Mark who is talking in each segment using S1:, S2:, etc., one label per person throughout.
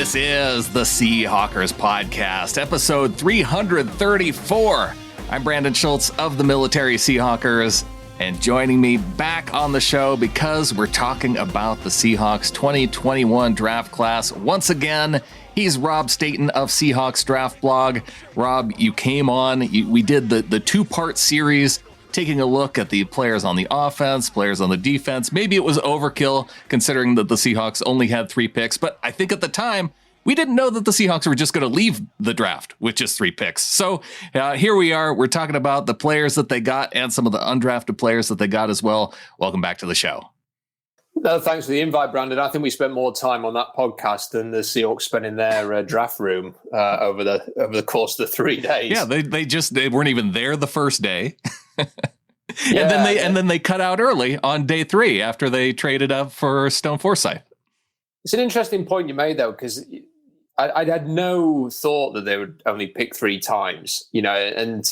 S1: This is the Seahawkers Podcast, episode 334. I'm Brandon Schultz of the Military Seahawkers, and joining me back on the show because we're talking about the Seahawks 2021 draft class once again, he's Rob Staton of Seahawks Draft Blog. Rob, you came on, we did the two-part series taking a look at the players on the offense, players on the defense. Maybe it was overkill considering that the Seahawks only had 3 picks, but I think at the time we didn't know that the Seahawks were just going to leave the draft with just 3 picks. So here we are. We're talking about the players that they got and some of the undrafted players that they got as well. Welcome back to the show.
S2: No, thanks for the invite, Brandon. I think we spent more time on that podcast than the Seahawks spent in their draft room over the course of the 3 days.
S1: Yeah, they weren't even there the first day. And then they cut out early on day 3 after they traded up for Stone Forsythe.
S2: It's an interesting point you made, though, because I had no thought that they would only pick 3 times, and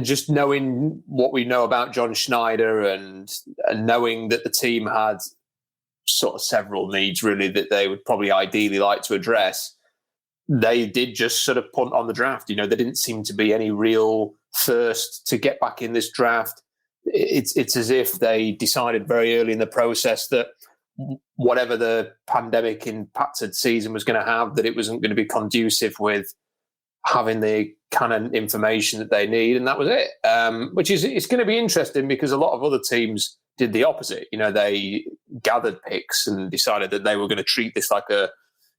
S2: just knowing what we know about John Schneider and knowing that the team had sort of several needs really that they would probably ideally like to address, they did just sort of punt on the draft. There didn't seem to be any real thirst to get back in this draft. It's as if they decided very early in the process that whatever the pandemic impacted season was going to have, that it wasn't going to be conducive with having the kind of information that they need, and that was it. Which is, it's going to be interesting because a lot of other teams did the opposite. They gathered picks and decided that they were going to treat this like a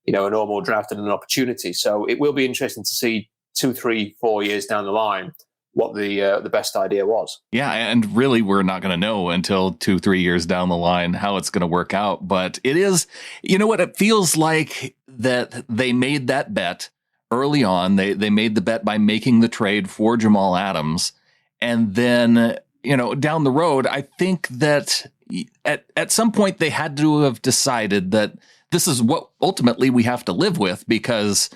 S2: normal draft and an opportunity. So it will be interesting to see 2, 3, 4 years down the line what the best idea was. Yeah,
S1: and really we're not going to know until 2, 3 years down the line how it's going to work out. But it is, it feels like that they made that bet early on. They made the bet by making the trade for Jamal Adams. And then, down the road, I think that at some point they had to have decided that this is what ultimately we have to live with, because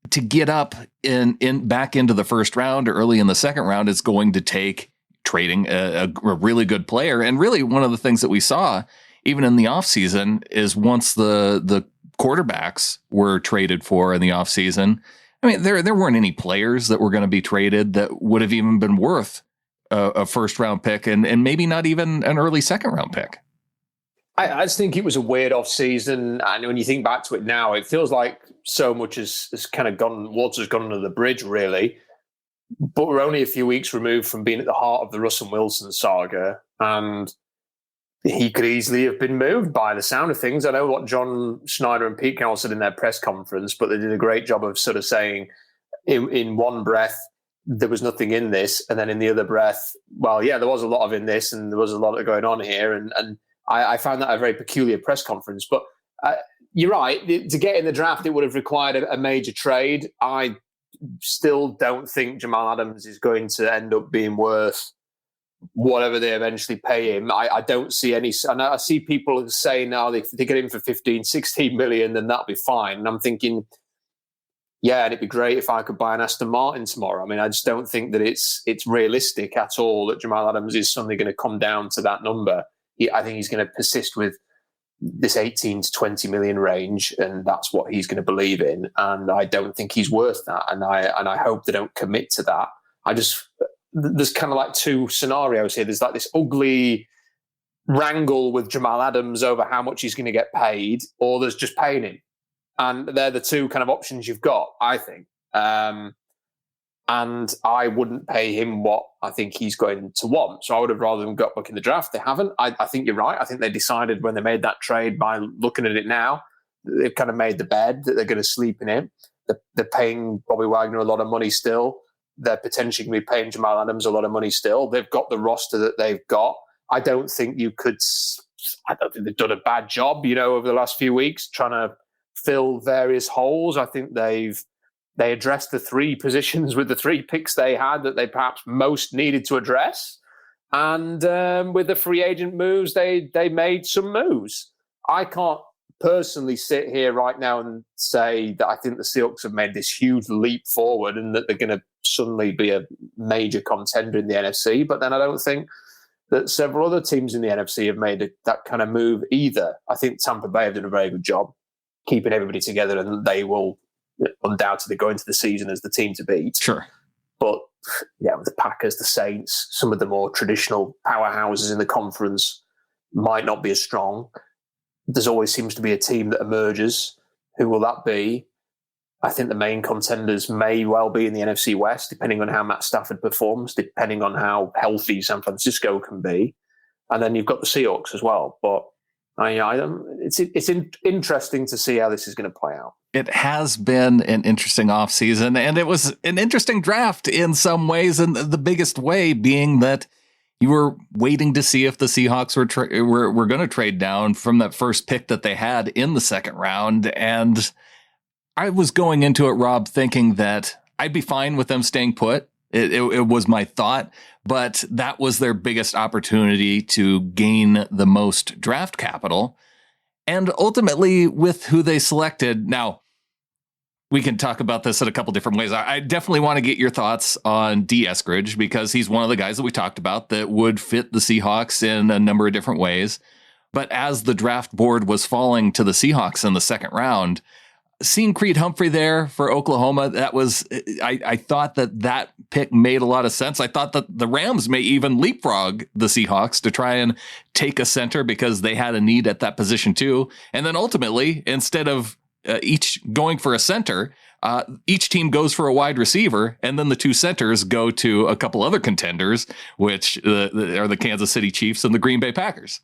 S1: to get up in back into the first round or early in the second round is going to take trading a really good player. And really one of the things that we saw even in the offseason is once the quarterbacks were traded for in the offseason, I mean, there weren't any players that were going to be traded that would have even been worth a first round pick and maybe not even an early second round pick.
S2: I just think it was a weird off-season, and when you think back to it now, it feels like so much has kind of water's gone under the bridge, really. But we're only a few weeks removed from being at the heart of the Russell Wilson saga, and he could easily have been moved by the sound of things. I know what John Schneider and Pete Carroll said in their press conference, but they did a great job of sort of saying in one breath, there was nothing in this, and then in the other breath, well, yeah, there was a lot of in this, and there was a lot going on here, and I found that a very peculiar press conference. But you're right. To get in the draft, it would have required a major trade. I still don't think Jamal Adams is going to end up being worth whatever they eventually pay him. I don't see any. And I see people saying now if they get him for 15, 16 million, then that'll be fine. And I'm thinking, yeah, and it'd be great if I could buy an Aston Martin tomorrow. I mean, I just don't think that it's realistic at all that Jamal Adams is suddenly going to come down to that number. I think he's going to persist with this 18 to 20 million range, and that's what he's going to believe in. And I don't think he's worth that. And I hope they don't commit to that. There's kind of like 2 scenarios here. There's like this ugly wrangle with Jamal Adams over how much he's going to get paid, or there's just paying him. And they're the 2 kind of options you've got, I think. And I wouldn't pay him what I think he's going to want. So I would have rather than got back in the draft. They haven't. I think you're right. I think they decided when they made that trade, by looking at it now, they've kind of made the bed that they're going to sleep in it. They're paying Bobby Wagner a lot of money still. They're potentially going to be paying Jamal Adams a lot of money still. They've got the roster that they've got. I don't think they've done a bad job, over the last few weeks trying to fill various holes. I think they addressed the 3 positions with the 3 picks they had that they perhaps most needed to address. And with the free agent moves, they made some moves. I can't personally sit here right now and say that I think the Seahawks have made this huge leap forward and that they're going to suddenly be a major contender in the NFC. But then I don't think that several other teams in the NFC have made that kind of move either. I think Tampa Bay have done a very good job keeping everybody together, and they will undoubtedly go into the season as the team to beat.
S1: Sure.
S2: But yeah, with the Packers, the Saints, some of the more traditional powerhouses in the conference might not be as strong. There's always seems to be a team that emerges. Who will that be? I think the main contenders may well be in the NFC West, depending on how Matt Stafford performs, depending on how healthy San Francisco can be. And then you've got the Seahawks as well. But it's interesting to see how this is going to play out.
S1: It has been an interesting offseason, and it was an interesting draft in some ways, and the biggest way being that you were waiting to see if the Seahawks were going to trade down from that first pick that they had in the second round. And I was going into it, Rob, thinking that I'd be fine with them staying put. It was my thought, but that was their biggest opportunity to gain the most draft capital. And ultimately, with who they selected, now we can talk about this in a couple different ways. I definitely want to get your thoughts on D. Eskridge, because he's one of the guys that we talked about that would fit the Seahawks in a number of different ways. But as the draft board was falling to the Seahawks in the second round, seeing Creed Humphrey there for Oklahoma, that was, I thought that pick made a lot of sense. I thought that the Rams may even leapfrog the Seahawks to try and take a center because they had a need at that position too. And then ultimately, instead of each going for a center, each team goes for a wide receiver, and then the two centers go to a couple other contenders, which are the Kansas City Chiefs and the Green Bay Packers.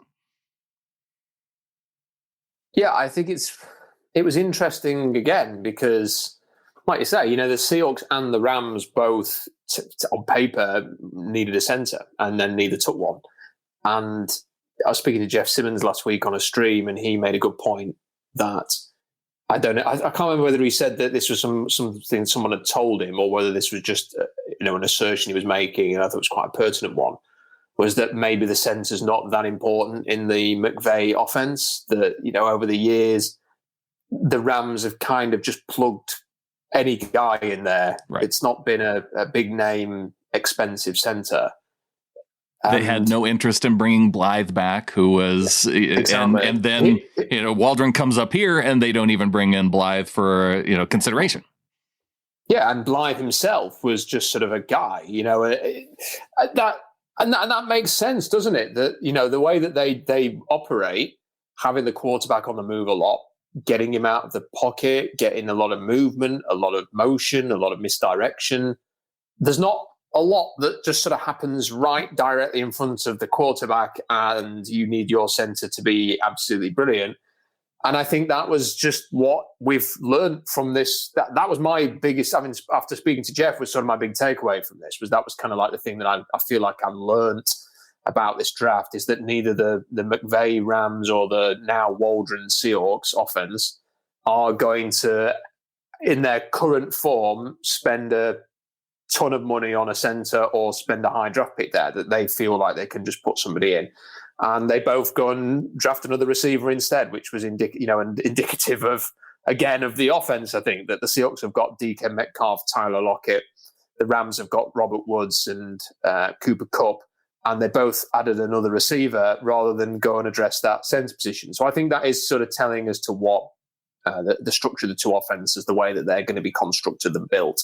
S2: Yeah, I think it was interesting again because, like you say, the Seahawks and the Rams both, on paper, needed a center, and then neither took one. And I was speaking to Jeff Simmons last week on a stream, and he made a good point that I don't know. I can't remember whether he said that this was something someone had told him, or whether this was just an assertion he was making, and I thought it was quite a pertinent one. Was that maybe the center's not that important in the McVay offense? That over the years, the Rams have kind of just plugged any guy in there.
S1: Right.
S2: It's not been a big name, expensive center.
S1: They had no interest in bringing Blythe back, who was, exactly. and then Waldron comes up here, and they don't even bring in Blythe for consideration.
S2: Yeah, and Blythe himself was just sort of a guy, that makes sense, doesn't it? That the way that they operate, having the quarterback on the move a lot, getting him out of the pocket, getting a lot of movement, a lot of motion, a lot of misdirection. There's not a lot that just sort of happens right directly in front of the quarterback, and you need your center to be absolutely brilliant. And I think that was just what we've learned from this. That was my biggest, after speaking to Jeff, was sort of my big takeaway from this, that was kind of like the thing that I feel like I learned about this draft, is that neither the McVay Rams or the now Waldron Seahawks offense are going to, in their current form, spend a ton of money on a center or spend a high draft pick there, that they feel like they can just put somebody in. And they both go and draft another receiver instead, which was indicative of the offense. I think that the Seahawks have got DK Metcalf, Tyler Lockett. The Rams have got Robert Woods and Cooper Kupp. And they both added another receiver rather than go and address that center position. So I think that is sort of telling as to what the structure of the two offenses, the way that they're going to be constructed and built.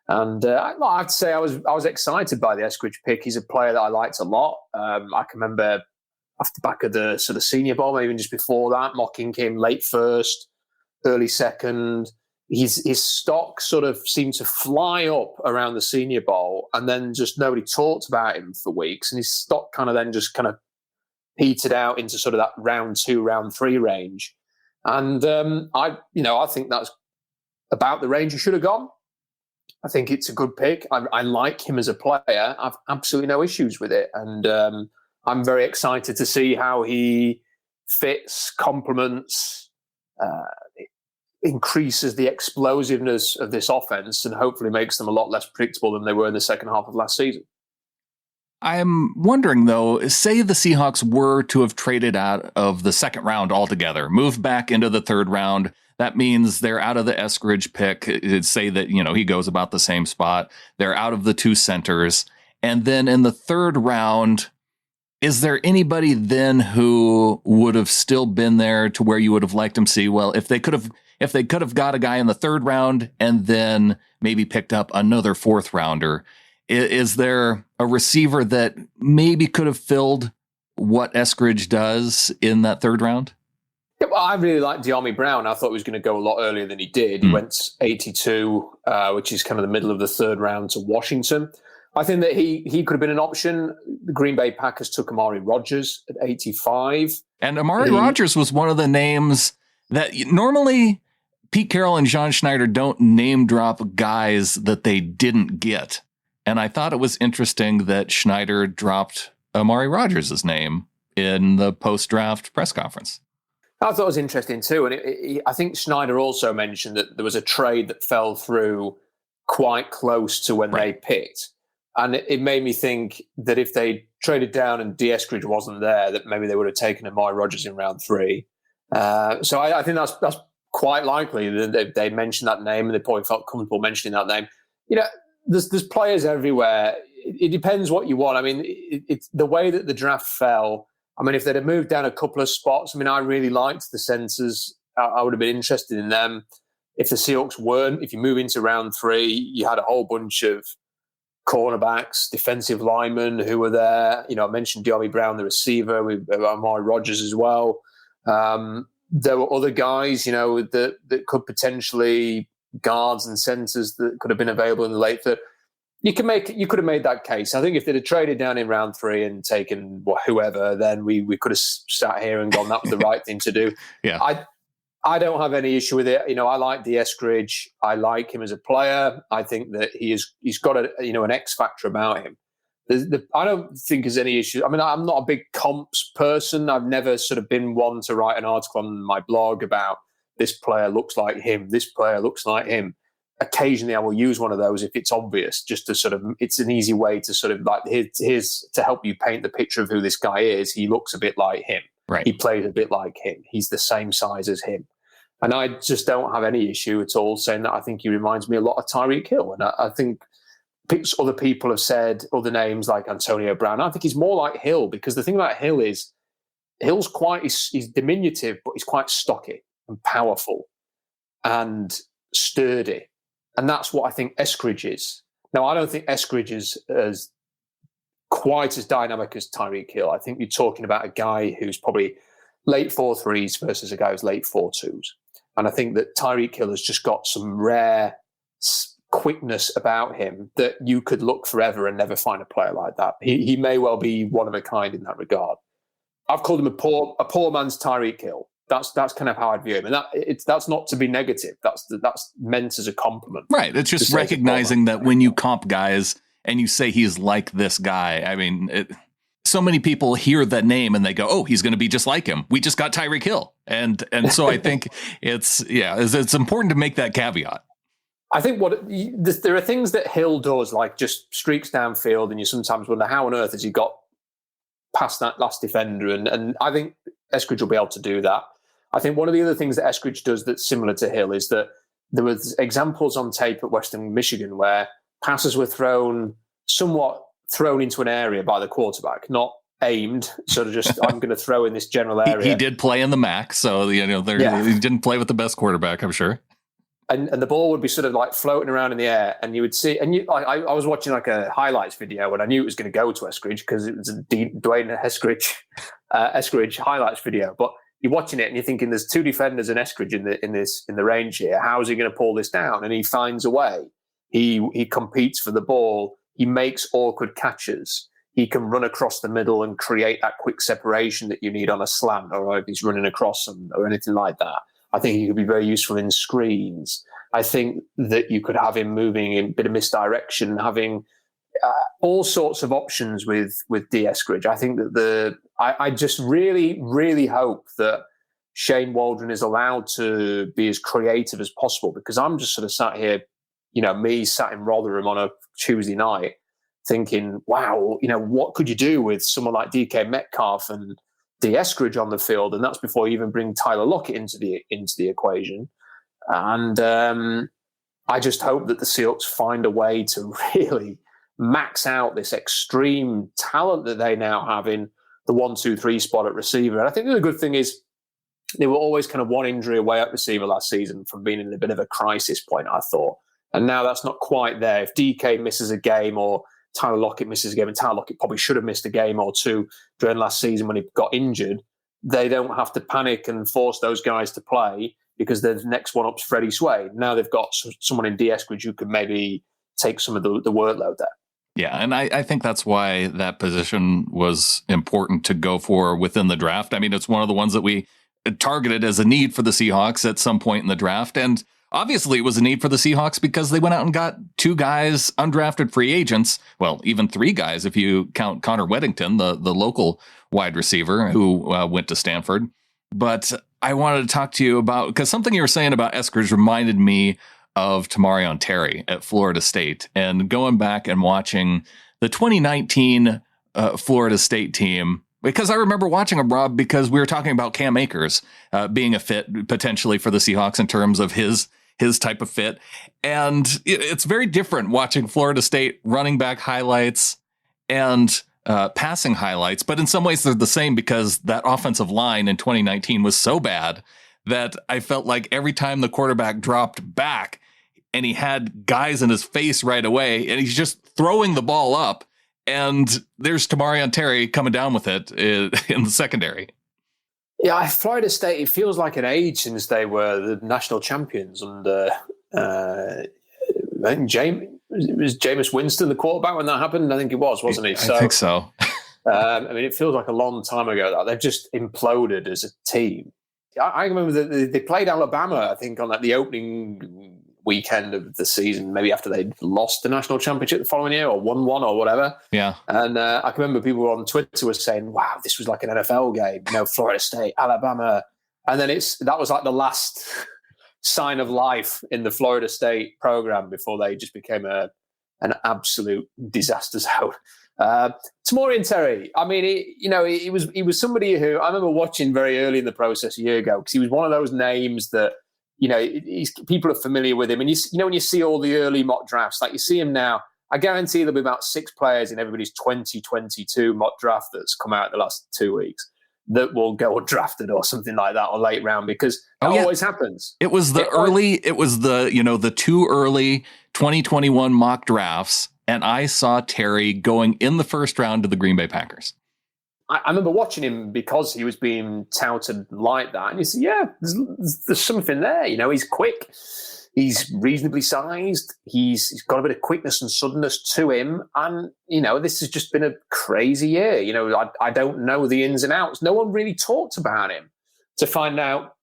S2: And I have to say, I was excited by the Eskridge pick. He's a player that I liked a lot. I can remember off the back of the sort of Senior Bowl, maybe even just before that, mocking him late first, early second. His stock sort of seemed to fly up around the Senior Bowl, and then just nobody talked about him for weeks. And his stock kind of then just kind of petered out into sort of that round 2, round 3 range. And I think that's about the range he should have gone. I think it's a good pick. I like him as a player. I've absolutely no issues with it. And I'm very excited to see how he fits, complements, increases the explosiveness of this offense, and hopefully makes them a lot less predictable than they were in the second half of last season.
S1: I'm wondering, though, say the Seahawks were to have traded out of the second round altogether, moved back into the third round. That means they're out of the Eskridge pick. It'd say that, he goes about the same spot. They're out of the two centers. And then in the third round, Is there anybody then who would have still been there to where you would have liked him see, well, if they could have got a guy in the third round and then maybe picked up another fourth rounder, is there a receiver that maybe could have filled what Eskridge does in that third round?
S2: Yeah, well, I really liked De'Ami Brown. I thought he was going to go a lot earlier than he did. He went 82, which is kind of the middle of the third round, to Washington. I think that he could have been an option. The Green Bay Packers took Amari Rodgers at 85.
S1: And Amari Rodgers was one of the names that normally Pete Carroll and John Schneider don't name drop guys that they didn't get. And I thought it was interesting that Schneider dropped Amari Rodgers' name in the post-draft press conference.
S2: I thought it was interesting too. And I think Schneider also mentioned that there was a trade that fell through quite close to when they picked. And it made me think that if they traded down and Eskridge wasn't there, that maybe they would have taken Amari Rodgers in round 3. So I think that's quite likely that they mentioned that name, and they probably felt comfortable mentioning that name. You know, there's players everywhere. It depends what you want. I mean, it's the way that the draft fell. I mean, if they'd have moved down a couple of spots, I mean, I really liked the centers. I would have been interested in them. If the Seahawks weren't, if you move into round 3, you had a whole bunch of cornerbacks, defensive linemen who were there. You know, I mentioned De'Ami Brown, the receiver, with Amari Rodgers as well. There were other guys, you know, that could potentially, guards and centers that could have been available in the late third. You could have made that case. I think if they'd have traded down in round 3 and taken whoever, then we could have sat here and gone, that was the right thing to do.
S1: Yeah.
S2: I don't have any issue with it. You know, I like Eskridge. I like him as a player. I think that he's got an X factor about him. I don't think there's any issue. I mean, I'm not a big comps person. I've never sort of been one to write an article on my blog about this player looks like him, this player looks like him. Occasionally I will use one of those if it's obvious, just to sort of, it's an easy way to sort of like, here's to help you paint the picture of who this guy is. He looks a bit like him.
S1: Right.
S2: He plays a bit like him. He's the same size as him. And I just don't have any issue at all saying that I think he reminds me a lot of Tyreek Hill. And I think other people have said other names like Antonio Brown. I think he's more like Hill, because the thing about Hill is he's diminutive, but he's quite stocky and powerful and sturdy. And that's what I think Eskridge is. Now, I don't think Eskridge is as quite as dynamic as Tyreek Hill. I think you're talking about a guy who's probably late 4.3s versus a guy who's late 4.2s. And I think that Tyreek Hill has just got some rare quickness about him that you could look forever and never find a player like that. He may well be one of a kind in that regard. I've called him a poor man's Tyreek Hill. That's kind of how I view him, and that's not to be negative. That's meant as a compliment.
S1: Right. It's just recognizing that when you comp guys and you say he's like this guy, I mean, so many people hear that name and they go, "Oh, he's going to be just like him. We just got Tyreek Hill," and so I think it's important to make that caveat.
S2: I think there are things that Hill does, like just streaks downfield, and you sometimes wonder how on earth has he got past that last defender, and I think Eskridge will be able to do that. I think one of the other things that Eskridge does that's similar to Hill is that there was examples on tape at Western Michigan where passes were thrown into an area by the quarterback, not aimed, sort of just, I'm going to throw in this general area.
S1: He did play in the MAC, so he didn't play with the best quarterback, I'm sure.
S2: And the ball would be sort of like floating around in the air, and you would see. And I was watching like a highlights video, and I knew it was going to go to Eskridge because it was a Dwayne Eskridge highlights video. But you're watching it and you're thinking, there's 2 defenders and Eskridge in the range here. How is he going to pull this down? And he finds a way. He competes for the ball. He makes awkward catches. He can run across the middle and create that quick separation that you need on a slant, or if he's running across them or anything like that. I think he could be very useful in screens. I think that you could have him moving in a bit of misdirection, having all sorts of options with Eskridge. I think that I just really, really hope that Shane Waldron is allowed to be as creative as possible, because I'm just sort of sat here, sat in Rotherham on a Tuesday night thinking, wow, what could you do with someone like DK Metcalf and Eskridge on the field? And that's before you even bring Tyler Lockett into the equation. And I just hope that the Seahawks find a way to really max out this extreme talent that they now have in the 1, 2, 3 spot at receiver. And I think the good thing is they were always kind of one injury away at receiver last season from being in a bit of a crisis point, I thought. And now that's not quite there. If DK misses a game or Tyler Lockett misses a game, and Tyler Lockett probably should have missed a game or two during last season when he got injured, they don't have to panic and force those guys to play because the next one up's Freddie Sway. Now they've got someone in D. Eskridge who could maybe take some of the workload there.
S1: Yeah, and I think that's why that position was important to go for within the draft. I mean, it's one of the ones that we targeted as a need for the Seahawks at some point in the draft. And obviously it was a need for the Seahawks because they went out and got 2 guys, undrafted free agents. Well, even 3 guys if you count Connor Weddington, the local wide receiver who went to Stanford. But I wanted to talk to you about, because something you were saying about Eskridge reminded me of Tamarion Terry at Florida State, and going back and watching the 2019 Florida State team, because I remember watching him, Rob, because we were talking about Cam Akers being a fit potentially for the Seahawks in terms of his type of fit. And it's very different watching Florida State running back highlights and passing highlights. But in some ways they're the same, because that offensive line in 2019 was so bad that I felt like every time the quarterback dropped back and he had guys in his face right away and he's just throwing the ball up, and there's Tamarion Terry coming down with it in the secondary.
S2: Yeah, Florida State, it feels like an age since they were the national champions. And I think was Jameis Winston the quarterback when that happened? I think it was, wasn't he?
S1: I think so.
S2: I mean, it feels like a long time ago that they've just imploded as a team. I remember that they played Alabama, I think, on the opening weekend of the season, maybe after they'd lost the national championship the following year or won one or whatever.
S1: Yeah.
S2: And I can remember people on Twitter were saying, wow, this was like an NFL game, Florida State, Alabama. And then that was like the last sign of life in the Florida State program before they just became an absolute disaster zone. Tamarion Terry, I mean, he was somebody who I remember watching very early in the process a year ago, because he was one of those names that, people are familiar with him. And when you see all the early mock drafts, like you see him now, I guarantee there'll be about 6 players in everybody's 2022 mock draft that's come out in the last 2 weeks that will go undrafted or something like that, or late round, because that always happens.
S1: It was the 2 early 2021 mock drafts, and I saw Terry going in the first round to the Green Bay Packers.
S2: I remember watching him because he was being touted like that. And you say, yeah, there's something there. He's quick. He's reasonably sized. He's got a bit of quickness and suddenness to him. And, this has just been a crazy year. I don't know the ins and outs. No one really talked about him to find out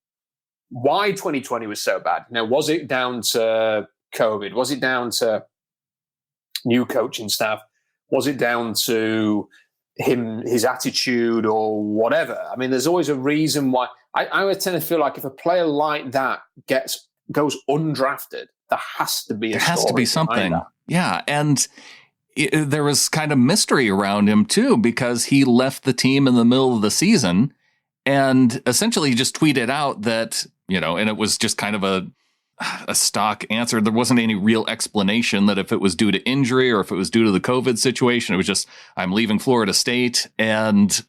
S2: why 2020 was so bad. Was it down to COVID? Was it down to new coaching staff? Was it down to his attitude or whatever? I mean, there's always a reason why. I would tend to feel like if a player like that goes undrafted, there has to be
S1: something. Yeah, and there was kind of mystery around him too, because he left the team in the middle of the season and essentially just tweeted out that, and it was just kind of a stock answer. There wasn't any real explanation that if it was due to injury or if it was due to the COVID situation. It was just, I'm leaving Florida State. And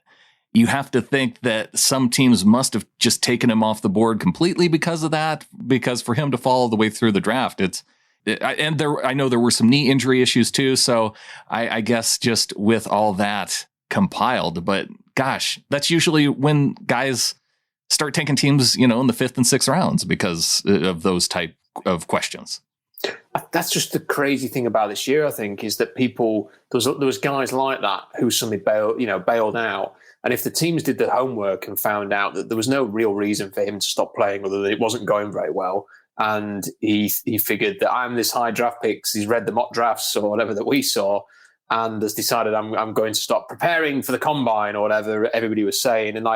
S1: you have to think that some teams must have just taken him off the board completely because of that, because for him to follow the way through the draft, I know there were some knee injury issues too. So I guess just with all that compiled, but gosh, that's usually when guys start taking teams, in the 5th and 6th rounds because of those type of questions.
S2: That's just the crazy thing about this year, I think, is that there was guys like that who suddenly bailed out. And if the teams did the homework and found out that there was no real reason for him to stop playing, other than it wasn't going very well, and he figured that I'm this high draft pick, he's read the mock drafts or whatever that we saw, and has decided I'm going to stop preparing for the combine or whatever everybody was saying. And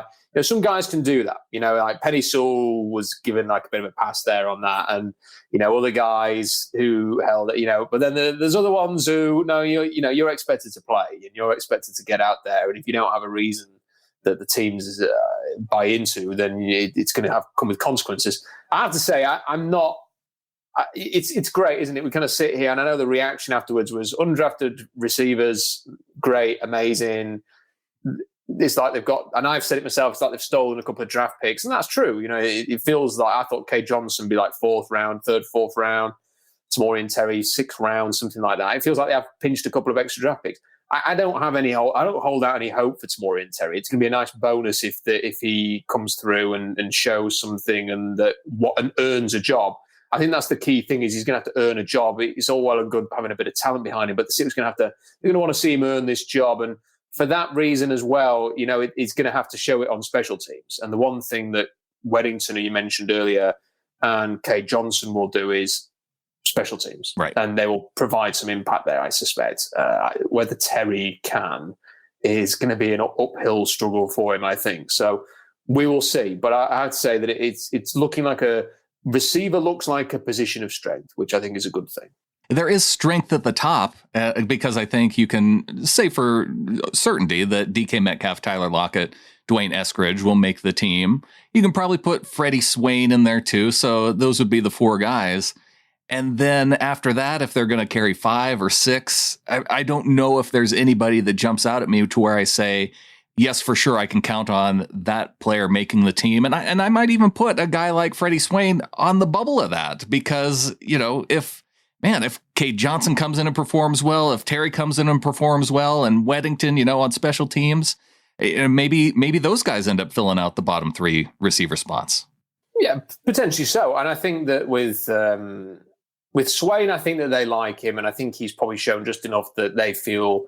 S2: some guys can do that. Like Penny Sewell was given like a bit of a pass there on that, and other guys who held it. But then there's other ones who no, you're expected to play and you're expected to get out there, and if you don't have a reason that the teams buy into, then it's going to come with consequences. I have to say, I'm not. It's great, isn't it? We kind of sit here, and I know the reaction afterwards was undrafted receivers, great, amazing. it's like they've got, and I've said it myself, it's like they've stolen a couple of draft picks, and that's true. It feels like I thought K. Johnson would be like third, fourth round, Tamorrion Terry, 6th round, something like that. It feels like they have pinched a couple of extra draft picks. I don't hold out any hope for Tamorrion Terry. It's going to be a nice bonus if he comes through and shows something and earns a job. I think that's the key thing is he's going to have to earn a job. It's all well and good having a bit of talent behind him, but the Seahawks they're going to want to see him earn this job. And for that reason as well, he's going to have to show it on special teams. And the one thing that Weddington, who you mentioned earlier, and K. Johnson will do is special teams.
S1: Right.
S2: And they will provide some impact there, I suspect. Whether Terry can is going to be an uphill struggle for him, I think. So we will see. But I'd say that it's looking like receiver looks like a position of strength, which I think is a good thing.
S1: There is strength at the top because I think you can say for certainty that DK Metcalf, Tyler Lockett, Dwayne Eskridge will make the team. You can probably put Freddie Swain in there too. So those would be the 4 guys. And then after that, if they're going to carry 5 or 6, I don't know if there's anybody that jumps out at me to where I say, yes, for sure, I can count on that player making the team. And I might even put a guy like Freddie Swain on the bubble of that because, if Kate Johnson comes in and performs well, if Terry comes in and performs well, and Weddington, on special teams, maybe those guys end up filling out the bottom 3 receiver spots.
S2: Yeah, potentially so. And I think that with Swain, I think that they like him, and I think he's probably shown just enough that they feel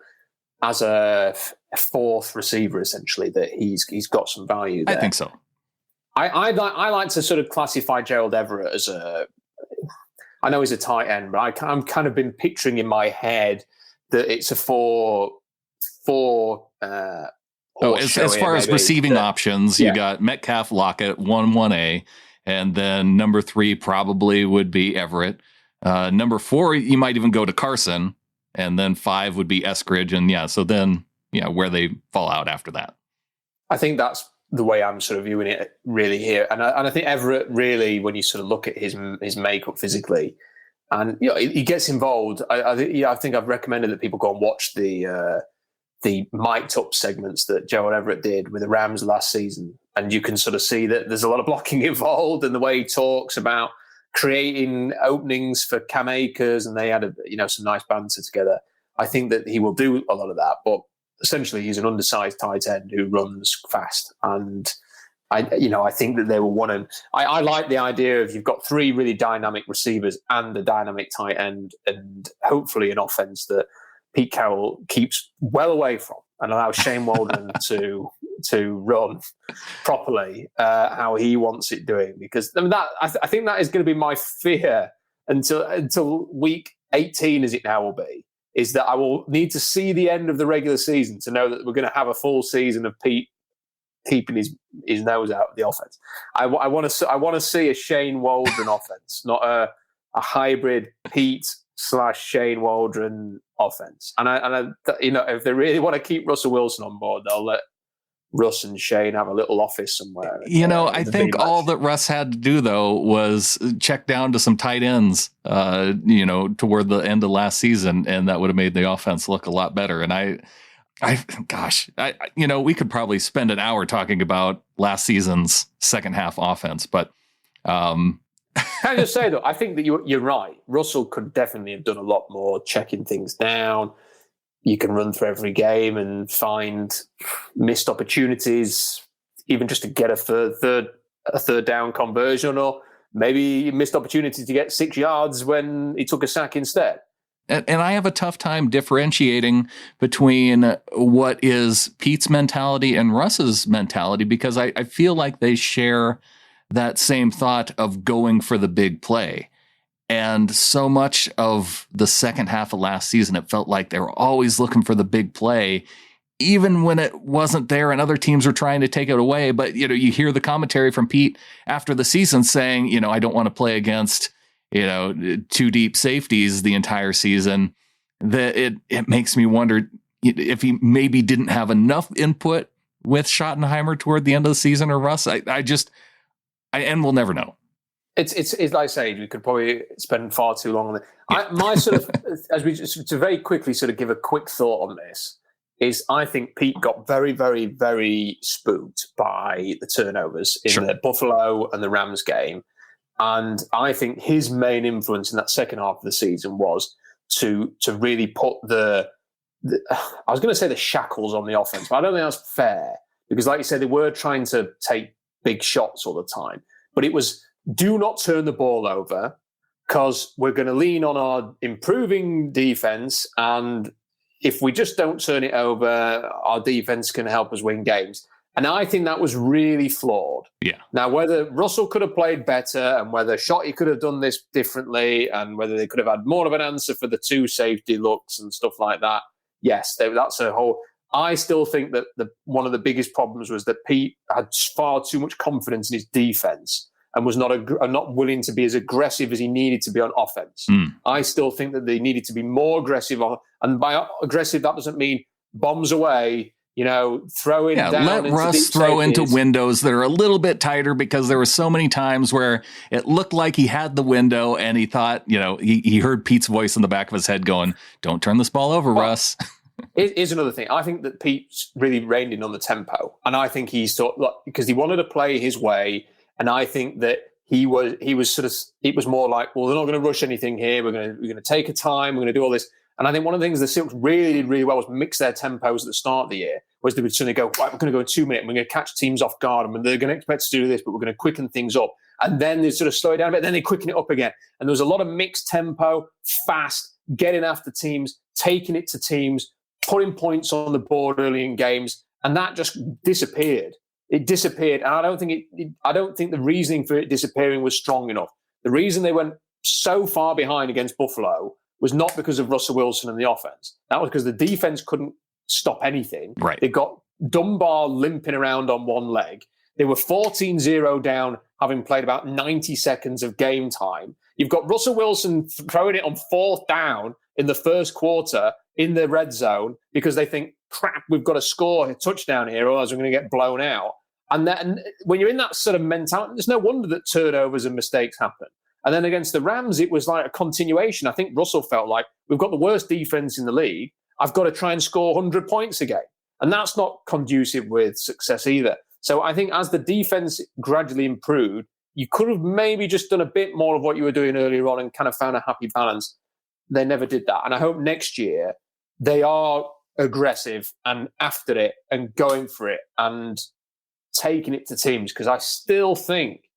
S2: as a 4th receiver, essentially, that he's got some value there.
S1: I think so.
S2: I like to sort of classify Gerald Everett as I know he's a tight end, but I'm kind of been picturing in my head that it's a 4
S1: as far as receiving options, you got Metcalf, Lockett, 1A, and then number 3 probably would be Everett. Number 4, you might even go to Carson, and then 5 would be Eskridge, and so then where they fall out after that.
S2: I think that's the way I'm sort of viewing it really here, and I think Everett really, when you sort of look at his makeup physically, and he gets involved. I think I've recommended that people go and watch the mic'd up segments that Gerald Everett did with the Rams last season, and you can sort of see that there's a lot of blocking involved, and the way he talks about creating openings for Cam Akers, and they had some nice banter together. I think that he will do a lot of that, but essentially he's an undersized tight end who runs fast, and I think that they will want to. I like the idea of you've got 3 really dynamic receivers and a dynamic tight end, and hopefully an offense that Pete Carroll keeps well away from, and allows Shane Waldron to run properly how he wants it doing. Because I think that is going to be my fear until week 18, as it now will be, is that I will need to see the end of the regular season to know that we're going to have a full season of Pete keeping his nose out of the offense. I want to see a Shane Waldron offense, not a hybrid Pete / Shane Waldron offense. And if they really want to keep Russell Wilson on board, they'll let Russ and Shane have a little office somewhere.
S1: I think all that Russ had to do, though, was check down to some tight ends, toward the end of last season, and that would have made the offense look a lot better. And we could probably spend an hour talking about last season's second half offense, but can
S2: I just say, though, I think that you're right. Russell could definitely have done a lot more checking things down. You can run through every game and find missed opportunities, even just to get a third down conversion, or maybe missed opportunity to get 6 yards when he took a sack instead.
S1: And I have a tough time differentiating between what is Pete's mentality and Russ's mentality, because I feel like they share that same thought of going for the big play. And so much of the second half of last season, it felt like they were always looking for the big play, even when it wasn't there and other teams were trying to take it away. But, you hear the commentary from Pete after the season saying, I don't want to play against, 2 deep safeties the entire season. That it makes me wonder if he maybe didn't have enough input with Schottenheimer toward the end of the season, or Russ. And we'll never know.
S2: It's like I say, we could probably spend far too long on it. My sort of, to very quickly sort of give a quick thought on this, is I think Pete got very, very, very spooked by the turnovers in the Buffalo and the Rams game. And I think his main influence in that second half of the season was to really put I was going to say the shackles on the offense, but I don't think that's fair because, like you said, they were trying to take big shots all the time. But it was, do not turn the ball over because we're going to lean on our improving defense. And if we just don't turn it over, our defense can help us win games. And I think that was really flawed.
S1: Yeah.
S2: Now, whether Russell could have played better and whether Shotty could have done this differently and whether they could have had more of an answer for the 2 safety looks and stuff like that, yes, that's a whole... I still think that one of the biggest problems was that Pete had far too much confidence in his defense and was not willing to be as aggressive as he needed to be on offense. I still think that they needed to be more aggressive. And by aggressive, that doesn't mean bombs away, throw it down.
S1: Let Russ throw into windows that are a little bit tighter because there were so many times where it looked like he had the window and he thought, he heard Pete's voice in the back of his head going, don't turn this ball over, Russ.
S2: Here's another thing. I think that Pete's really reined in on the tempo. And I think he's because he wanted to play his way. And I think that he was sort of, it was more like, well, they're not going to rush anything here. We're going to take a time. We're going to do all this. And I think one of the things the Seahawks really did really well was mix their tempos at the start of the year, was they would suddenly go, right, we're going to go in 2 minutes, and we're going to catch teams off guard, and they're going to expect us to do this, but we're going to quicken things up. And then they sort of slow it down a bit, then they quicken it up again. And there was a lot of mixed tempo, fast, getting after teams, taking it to teams, putting points on the board early in games, and that just disappeared. It disappeared, and I don't think the reasoning for it disappearing was strong enough. The reason they went so far behind against Buffalo was not because of Russell Wilson and the offense. That was because the defense couldn't stop anything.
S1: Right.
S2: They got Dunbar limping around on one leg. They were 14-0 down, having played about 90 seconds of game time. You've got Russell Wilson throwing it on 4th down in the first quarter in the red zone because they think, crap, we've got to score a touchdown here or else we're going to get blown out. And when you're in that sort of mentality, there's no wonder that turnovers and mistakes happen. And then against the Rams, it was like a continuation. I think Russell felt like, we've got the worst defense in the league. I've got to try and score 100 points again. And that's not conducive with success either. So I think as the defense gradually improved, you could have maybe just done a bit more of what you were doing earlier on and kind of found a happy balance. They never did that. And I hope next year they are aggressive and after it and going for it and taking it to teams. Because I still think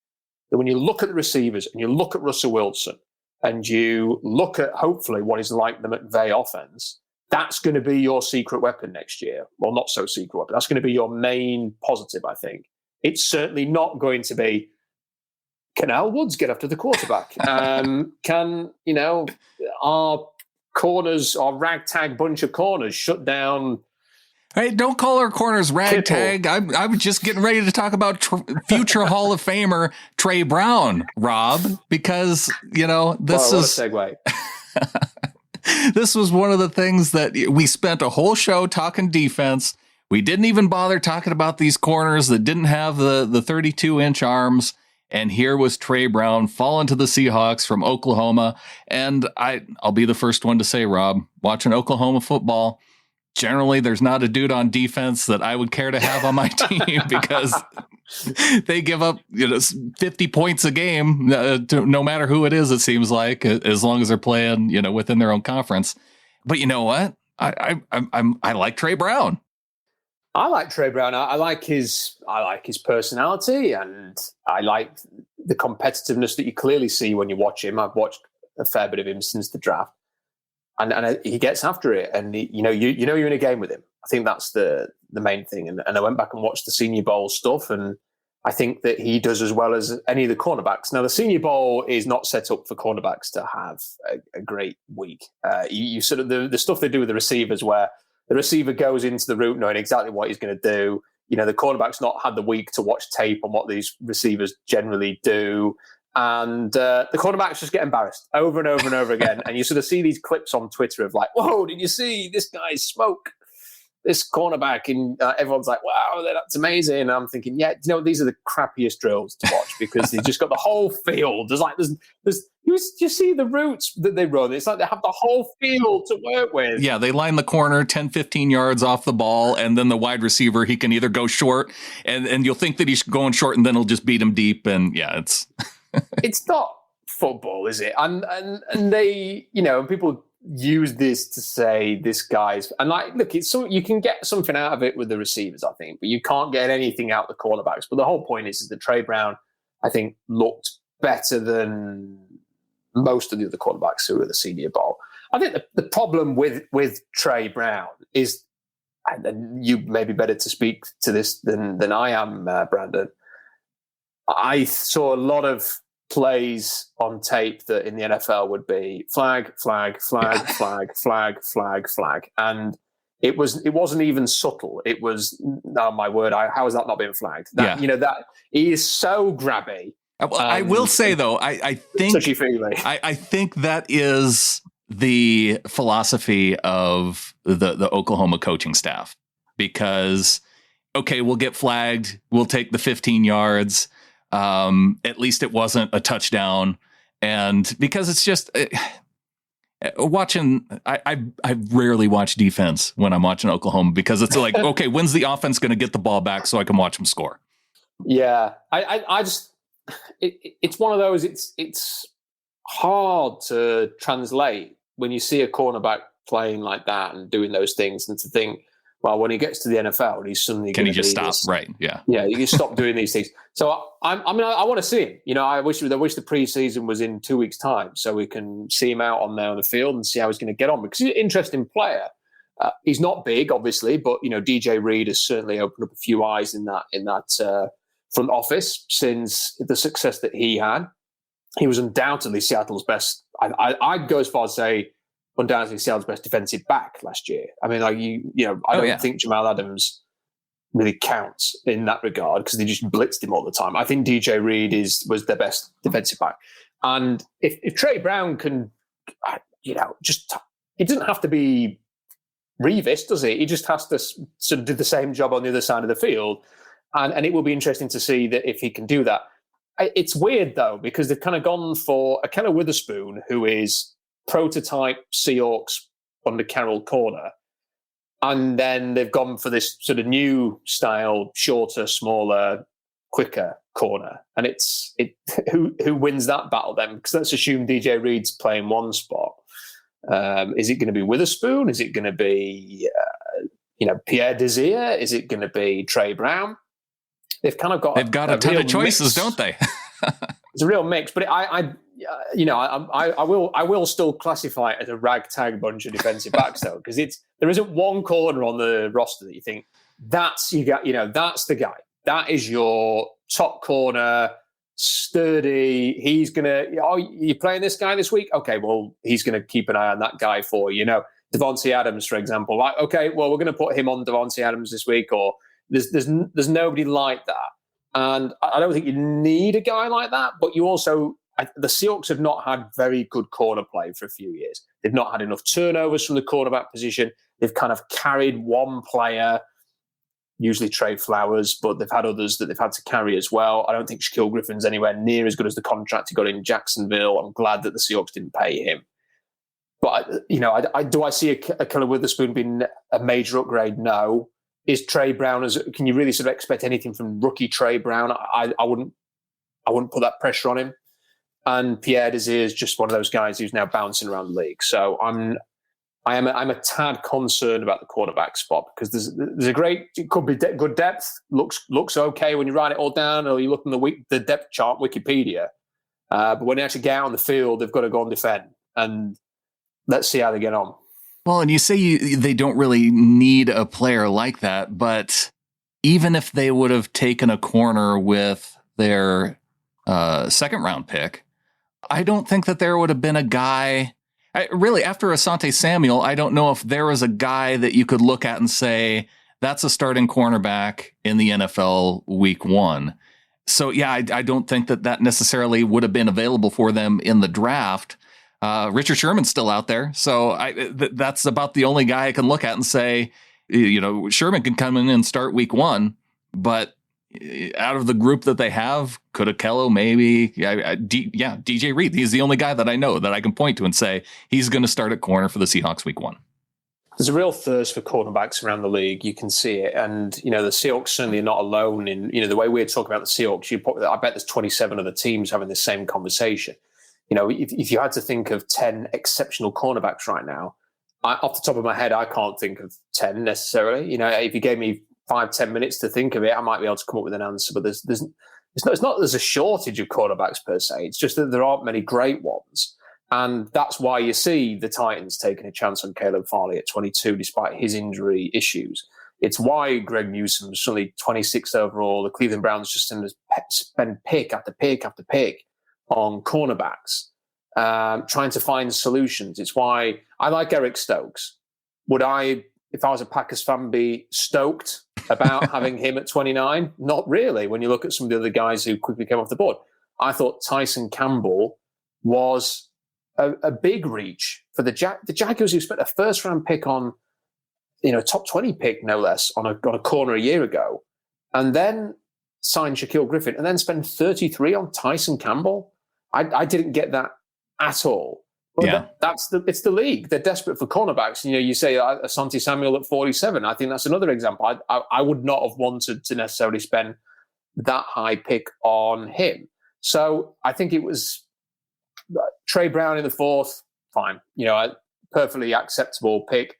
S2: that when you look at the receivers and you look at Russell Wilson and you look at hopefully what is like the McVay offense, that's going to be your secret weapon next year. Well, not so secret weapon. That's going to be your main positive, I think. It's certainly not going to be, can Al Woods get after the quarterback? Can, our corners, our ragtag bunch of corners shut down?
S1: Hey, don't call our corners ragtag. I was just getting ready to talk about future Hall of Famer Trey Brown, Rob, because, this is
S2: a segue.
S1: This was one of the things that we spent a whole show talking defense. We didn't even bother talking about these corners that didn't have the 32-inch arms. And here was Trey Brown falling to the Seahawks from Oklahoma. And I'll be the first one to say, Rob, watching Oklahoma football, generally there's not a dude on defense that I would care to have on my team because they give up 50 points a game to no matter who it is, it seems like, as long as they're playing within their own conference. But you know what? I like Trey Brown.
S2: I like Trey Brown. I like his personality, and I like the competitiveness that you clearly see when you watch him. I've watched a fair bit of him since the draft, and he gets after it. And you're in a game with him. I think that's the main thing. And I went back and watched the Senior Bowl stuff, and I think that he does as well as any of the cornerbacks. Now, the Senior Bowl is not set up for cornerbacks to have a great week. You sort of the stuff they do with the receivers, where the receiver goes into the route knowing exactly what he's going to do. The cornerback's not had the week to watch tape on what these receivers generally do. And the cornerbacks just get embarrassed over and over and over again. And you sort of see these clips on Twitter of like, whoa, did you see this guy's smoke? this cornerback, and everyone's like, wow, that's amazing. And I'm thinking, yeah, these are the crappiest drills to watch because they've just got the whole field. There's you see the routes that they run. It's like they have the whole field to work with.
S1: Yeah, they line the corner 10, 15 yards off the ball, and then the wide receiver, he can either go short, and you'll think that he's going short, and then he'll just beat him deep. And yeah, it's
S2: it's not football, is it? And they, people use this to say this guy's, and look, it's so you can get something out of it with the receivers, I think, but you can't get anything out of the cornerbacks. But the whole point is that Trey Brown, I think, looked better than most of the other quarterbacks who were at the Senior Bowl. I think the problem with Trey Brown is, and you may be better to speak to this than I am, Brandon. I saw a lot of plays on tape that in the NFL would be flag, flag, flag, flag, flag, flag, flag, and it wasn't even subtle. It was, oh my word, how has that not been flagged? That he is so grabby.
S1: Well, I will say though, I think
S2: touchy-feely.
S1: I think that is the philosophy of the Oklahoma coaching staff, because okay, we'll get flagged, we'll take the 15 yards. At least it wasn't a touchdown. And because it's just watching, I rarely watch defense when I'm watching Oklahoma, because it's like, okay, when's the offense going to get the ball back so I can watch them score?
S2: Yeah. I just, it's one of those, it's hard to translate when you see a cornerback playing like that and doing those things, and to think, well, when he gets to the NFL, he's suddenly
S1: can he just stop?
S2: This,
S1: right? Yeah,
S2: you can stop doing these things. So I want to see him. I wish the preseason was in 2 weeks' time so we can see him out on the field and see how he's going to get on, because he's an interesting player. He's not big, obviously, but DJ Reed has certainly opened up a few eyes in that front office since the success that he had. He was undoubtedly Seattle's best. I'd go as far as say, undoubtedly Seattle's best defensive back last year. I mean, I don't think Jamal Adams really counts in that regard because they just blitzed him all the time. I think DJ Reed was their best defensive back. And if Trey Brown can, just, it doesn't have to be Revis, does it? He just has to sort of do the same job on the other side of the field. And it will be interesting to see that if he can do that. It's weird, though, because they've kind of gone for a Keller Witherspoon, who is prototype Seahawks under Carroll corner, and then they've gone for this sort of new style, shorter, smaller, quicker corner. And it's who wins that battle then? Because let's assume DJ Reed's playing one spot. Is it going to be Witherspoon? Is it going to be Pierre Desir? Is it going to be Trey Brown? They've kind of got
S1: a ton of choices, don't they?
S2: It's a real mix, but I will still classify it as a ragtag bunch of defensive backs, though, because there isn't one corner on the roster that you think that's the guy. That is your top corner, sturdy. He's gonna. Oh, you're playing this guy this week? Okay, well, he's gonna keep an eye on that guy for you. Devontae Adams, for example. Like, okay, well, we're gonna put him on Devontae Adams this week, or there's nobody like that. And I don't think you need a guy like that, but you also, the Seahawks have not had very good corner play for a few years. They've not had enough turnovers from the cornerback position. They've kind of carried one player, usually Trey Flowers, but they've had others that they've had to carry as well. I don't think Shaquille Griffin's anywhere near as good as the contract he got in Jacksonville. I'm glad that the Seahawks didn't pay him. But, do I see a Keller Witherspoon being a major upgrade? No. Is Trey Brown, can you really sort of expect anything from rookie Trey Brown? I wouldn't put that pressure on him. And Pierre Desir is just one of those guys who's now bouncing around the league. So I'm a tad concerned about the quarterback spot, because there's a great, it could be good depth, looks okay when you write it all down, or you look in the depth chart, Wikipedia. But when they actually get out on the field, they've got to go and defend. And let's see how they get on.
S1: Well, and you say they don't really need a player like that, but even if they would have taken a corner with their second round pick, I don't think that there would have been a guy. Really, after Asante Samuel, I don't know if there was a guy that you could look at and say, that's a starting cornerback in the NFL week 1. So, yeah, I don't think that necessarily would have been available for them in the draft. Richard Sherman's still out there. So that's about the only guy I can look at and say, Sherman can come in and start week 1, but out of the group that they have, Kudakello, maybe, DJ Reed. He's the only guy that I know that I can point to and say he's going to start at corner for the Seahawks week 1.
S2: There's a real thirst for cornerbacks around the league. You can see it. And, the Seahawks certainly are not alone in, the way we're talking about the Seahawks, I bet there's 27 other teams having the same conversation. If you had to think of 10 exceptional cornerbacks right now, off the top of my head, I can't think of 10 necessarily. If you gave me 5-10 minutes to think of it, I might be able to come up with an answer. But it's not that there's a shortage of quarterbacks per se. It's just that there aren't many great ones. And that's why you see the Titans taking a chance on Caleb Farley at 22, despite his injury issues. It's why Greg Newsom's suddenly 26th overall. The Cleveland Browns just spend pick after pick after pick on cornerbacks, trying to find solutions. It's why I like Eric Stokes. Would I, if I was a Packers fan, be stoked about having him at 29? Not really, when you look at some of the other guys who quickly came off the board. I thought Tyson Campbell was a big reach for the Jaguars, who spent a first-round pick on, top 20 pick, no less, on a corner a year ago, and then signed Shaquille Griffin, and then spend 33 on Tyson Campbell. I didn't get that at all. But
S1: yeah,
S2: it's the league. They're desperate for cornerbacks. You say Asante Samuel at 47. I think that's another example. I would not have wanted to necessarily spend that high pick on him. So I think it was Trey Brown in the 4th. Fine, a perfectly acceptable pick.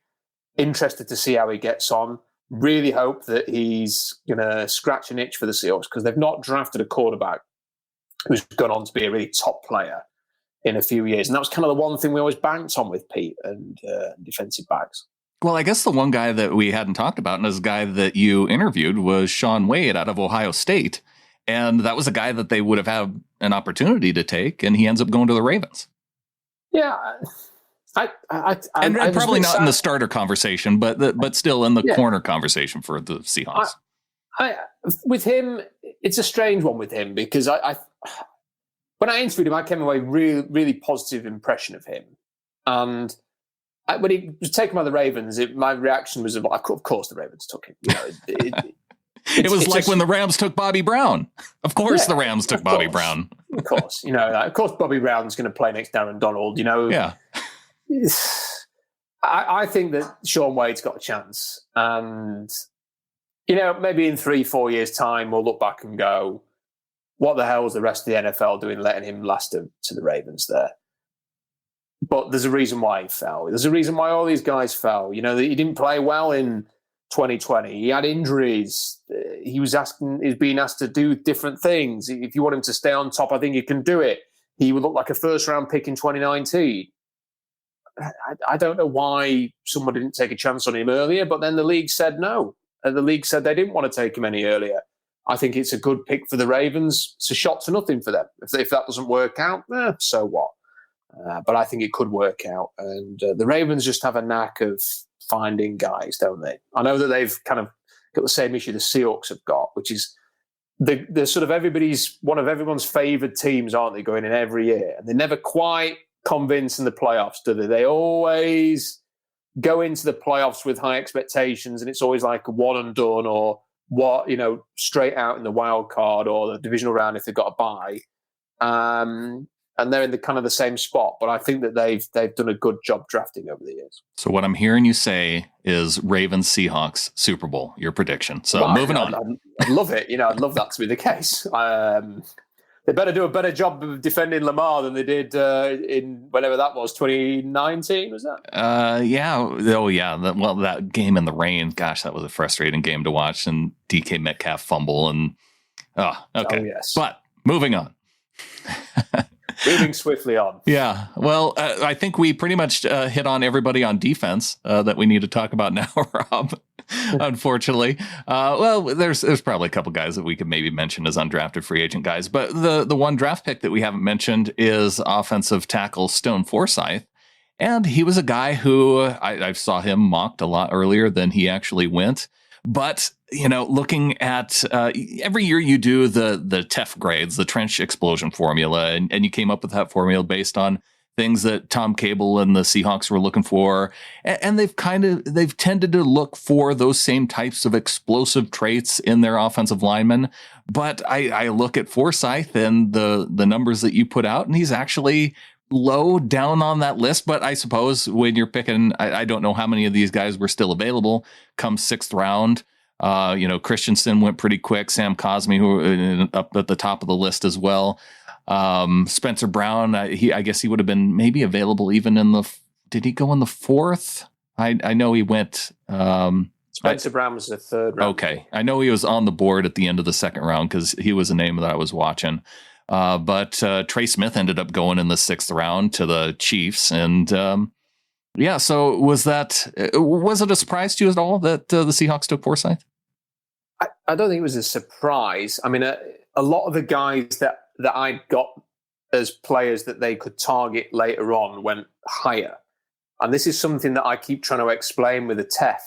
S2: Interested to see how he gets on. Really hope that he's going to scratch an itch for the Seahawks, because they've not drafted a quarterback who's gone on to be a really top player in a few years. And that was kind of the one thing we always banked on with Pete and defensive backs.
S1: Well, I guess the one guy that we hadn't talked about, and this guy that you interviewed, was Sean Wade out of Ohio State. And that was a guy that they would have had an opportunity to take, and he ends up going to the Ravens.
S2: Yeah.
S1: And probably not in the starter conversation, but still in the corner conversation for the Seahawks.
S2: With him, it's a strange one with him, because when I interviewed him, I came away really, really positive impression of him. And when he was taken by the Ravens, my reaction was, of course the Ravens took him.
S1: It was like when the Rams took Bobby Brown. Of course, the Rams took Bobby Brown.
S2: Of course, of course, Bobby Brown's going to play next to Aaron Donald.
S1: Yeah.
S2: I think that Sean Wade's got a chance, and maybe in 3-4 years' time, we'll look back and go, "What the hell was the rest of the NFL doing, letting him last to the Ravens there?" But there's a reason why he fell. There's a reason why all these guys fell. He didn't play well in 2020. He had injuries. He was being asked to do different things. If you want him to stay on top, I think he can do it. He would look like a first-round pick in 2019. I don't know why someone didn't take a chance on him earlier, but then the league said no. And the league said they didn't want to take him any earlier. I think it's a good pick for the Ravens. It's a shot to nothing for them. If that doesn't work out, so what? But I think it could work out. And the Ravens just have a knack of finding guys, don't they? I know that they've kind of got the same issue the Seahawks have got, which is they're sort of one of everyone's favoured teams, aren't they, going in every year? And they never quite convince in the playoffs, do they? They always go into the playoffs with high expectations, and it's always like a one and done, or straight out in the wild card or the divisional round if they've got a bye. And they're in the kind of the same spot, but I think that they've done a good job drafting over the years.
S1: So what I'm hearing you say is Ravens Seahawks Super Bowl, your prediction. So moving on.
S2: I'd love it. I'd love that to be the case. They better do a better job of defending Lamar than they did in whenever that was, 2019, was that?
S1: Yeah. Oh, yeah. That game in the rain, gosh, that was a frustrating game to watch. And DK Metcalf fumble and, okay.
S2: Oh, yes.
S1: But moving on.
S2: Moving swiftly on.
S1: Yeah. Well, I think we pretty much hit on everybody on defense that we need to talk about now, Rob. Unfortunately, there's probably a couple guys that we could maybe mention as undrafted free agent guys, but the one draft pick that we haven't mentioned is offensive tackle Stone Forsythe, and he was a guy who I saw him mocked a lot earlier than he actually went. But looking at every year you do the TEF grades, the trench explosion formula, and you came up with that formula based on things that Tom Cable and the Seahawks were looking for. And they've tended to look for those same types of explosive traits in their offensive linemen. But I look at Forsythe and the numbers that you put out, and he's actually low down on that list. But I suppose when you're picking, I don't know how many of these guys were still available come 6th round. Christensen went pretty quick. Sam Cosmi, who up at the top of the list as well. Spencer Brown, I guess he would have been maybe available even did he go in the 4th? I know he went.
S2: Spencer Brown was the 3rd round.
S1: Okay. I know he was on the board at the end of the 2nd round because he was a name that I was watching. But Trey Smith ended up going in the 6th round to the Chiefs. And so was it a surprise to you at all that the Seahawks took Forsythe?
S2: I don't think it was a surprise. I mean, a lot of the guys that I got as players that they could target later on went higher. And this is something that I keep trying to explain with the TEF,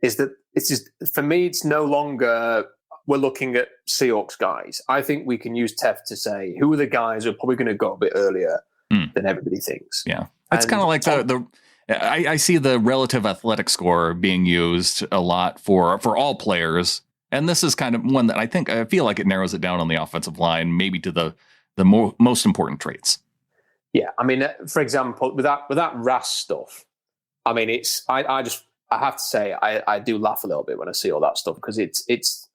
S2: is that it's just, for me, it's no longer we're looking at Seahawks guys. I think we can use TEF to say, who are the guys who are probably going to go a bit earlier than everybody thinks?
S1: Yeah. It's kind of like I see the relative athletic score being used a lot for all players. And this is kind of one that I feel like it narrows it down on the offensive line, maybe to the most important traits.
S2: Yeah, I mean, for example, with that RAS stuff, I mean, I have to say I do laugh a little bit when I see all that stuff, because it's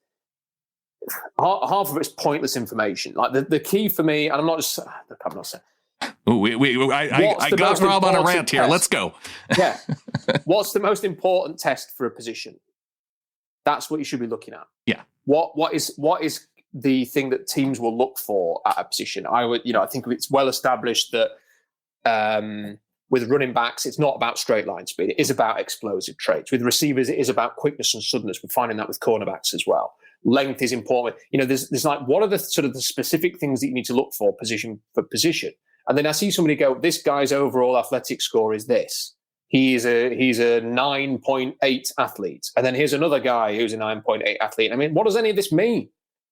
S2: half of it's pointless information. Like the key for me, and I'm not saying.
S1: I got Rob on a rant here. Let's go.
S2: Yeah, what's the most important test for a position? That's what you should be looking at.
S1: Yeah.
S2: What is the thing that teams will look for at a position? I think it's well established that with running backs, it's not about straight line speed. It is about explosive traits. With receivers, it is about quickness and suddenness. We're finding that with cornerbacks as well. Length is important. There's like, what are the sort of the specific things that you need to look for position for position? And then I see somebody go, this guy's overall athletic score is this. He's a 9.8 athlete. And then here's another guy who's a 9.8 athlete. I mean, what does any of this mean?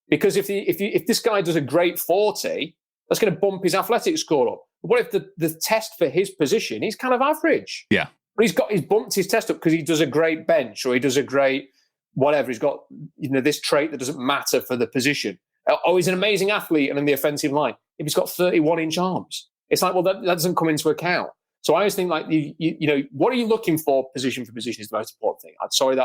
S2: Because if this guy does a great 40, that's going to bump his athletic score up. But what if the test for his position, he's kind of average?
S1: Yeah.
S2: But he's bumped his test up because he does a great bench, or he does a great whatever. He's got this trait that doesn't matter for the position. Oh, he's an amazing athlete and in the offensive line. If he's got 31-inch arms, it's like, well, that doesn't come into account. So I always think, like, what are you looking for? Position for position is the most important thing. I'm sorry,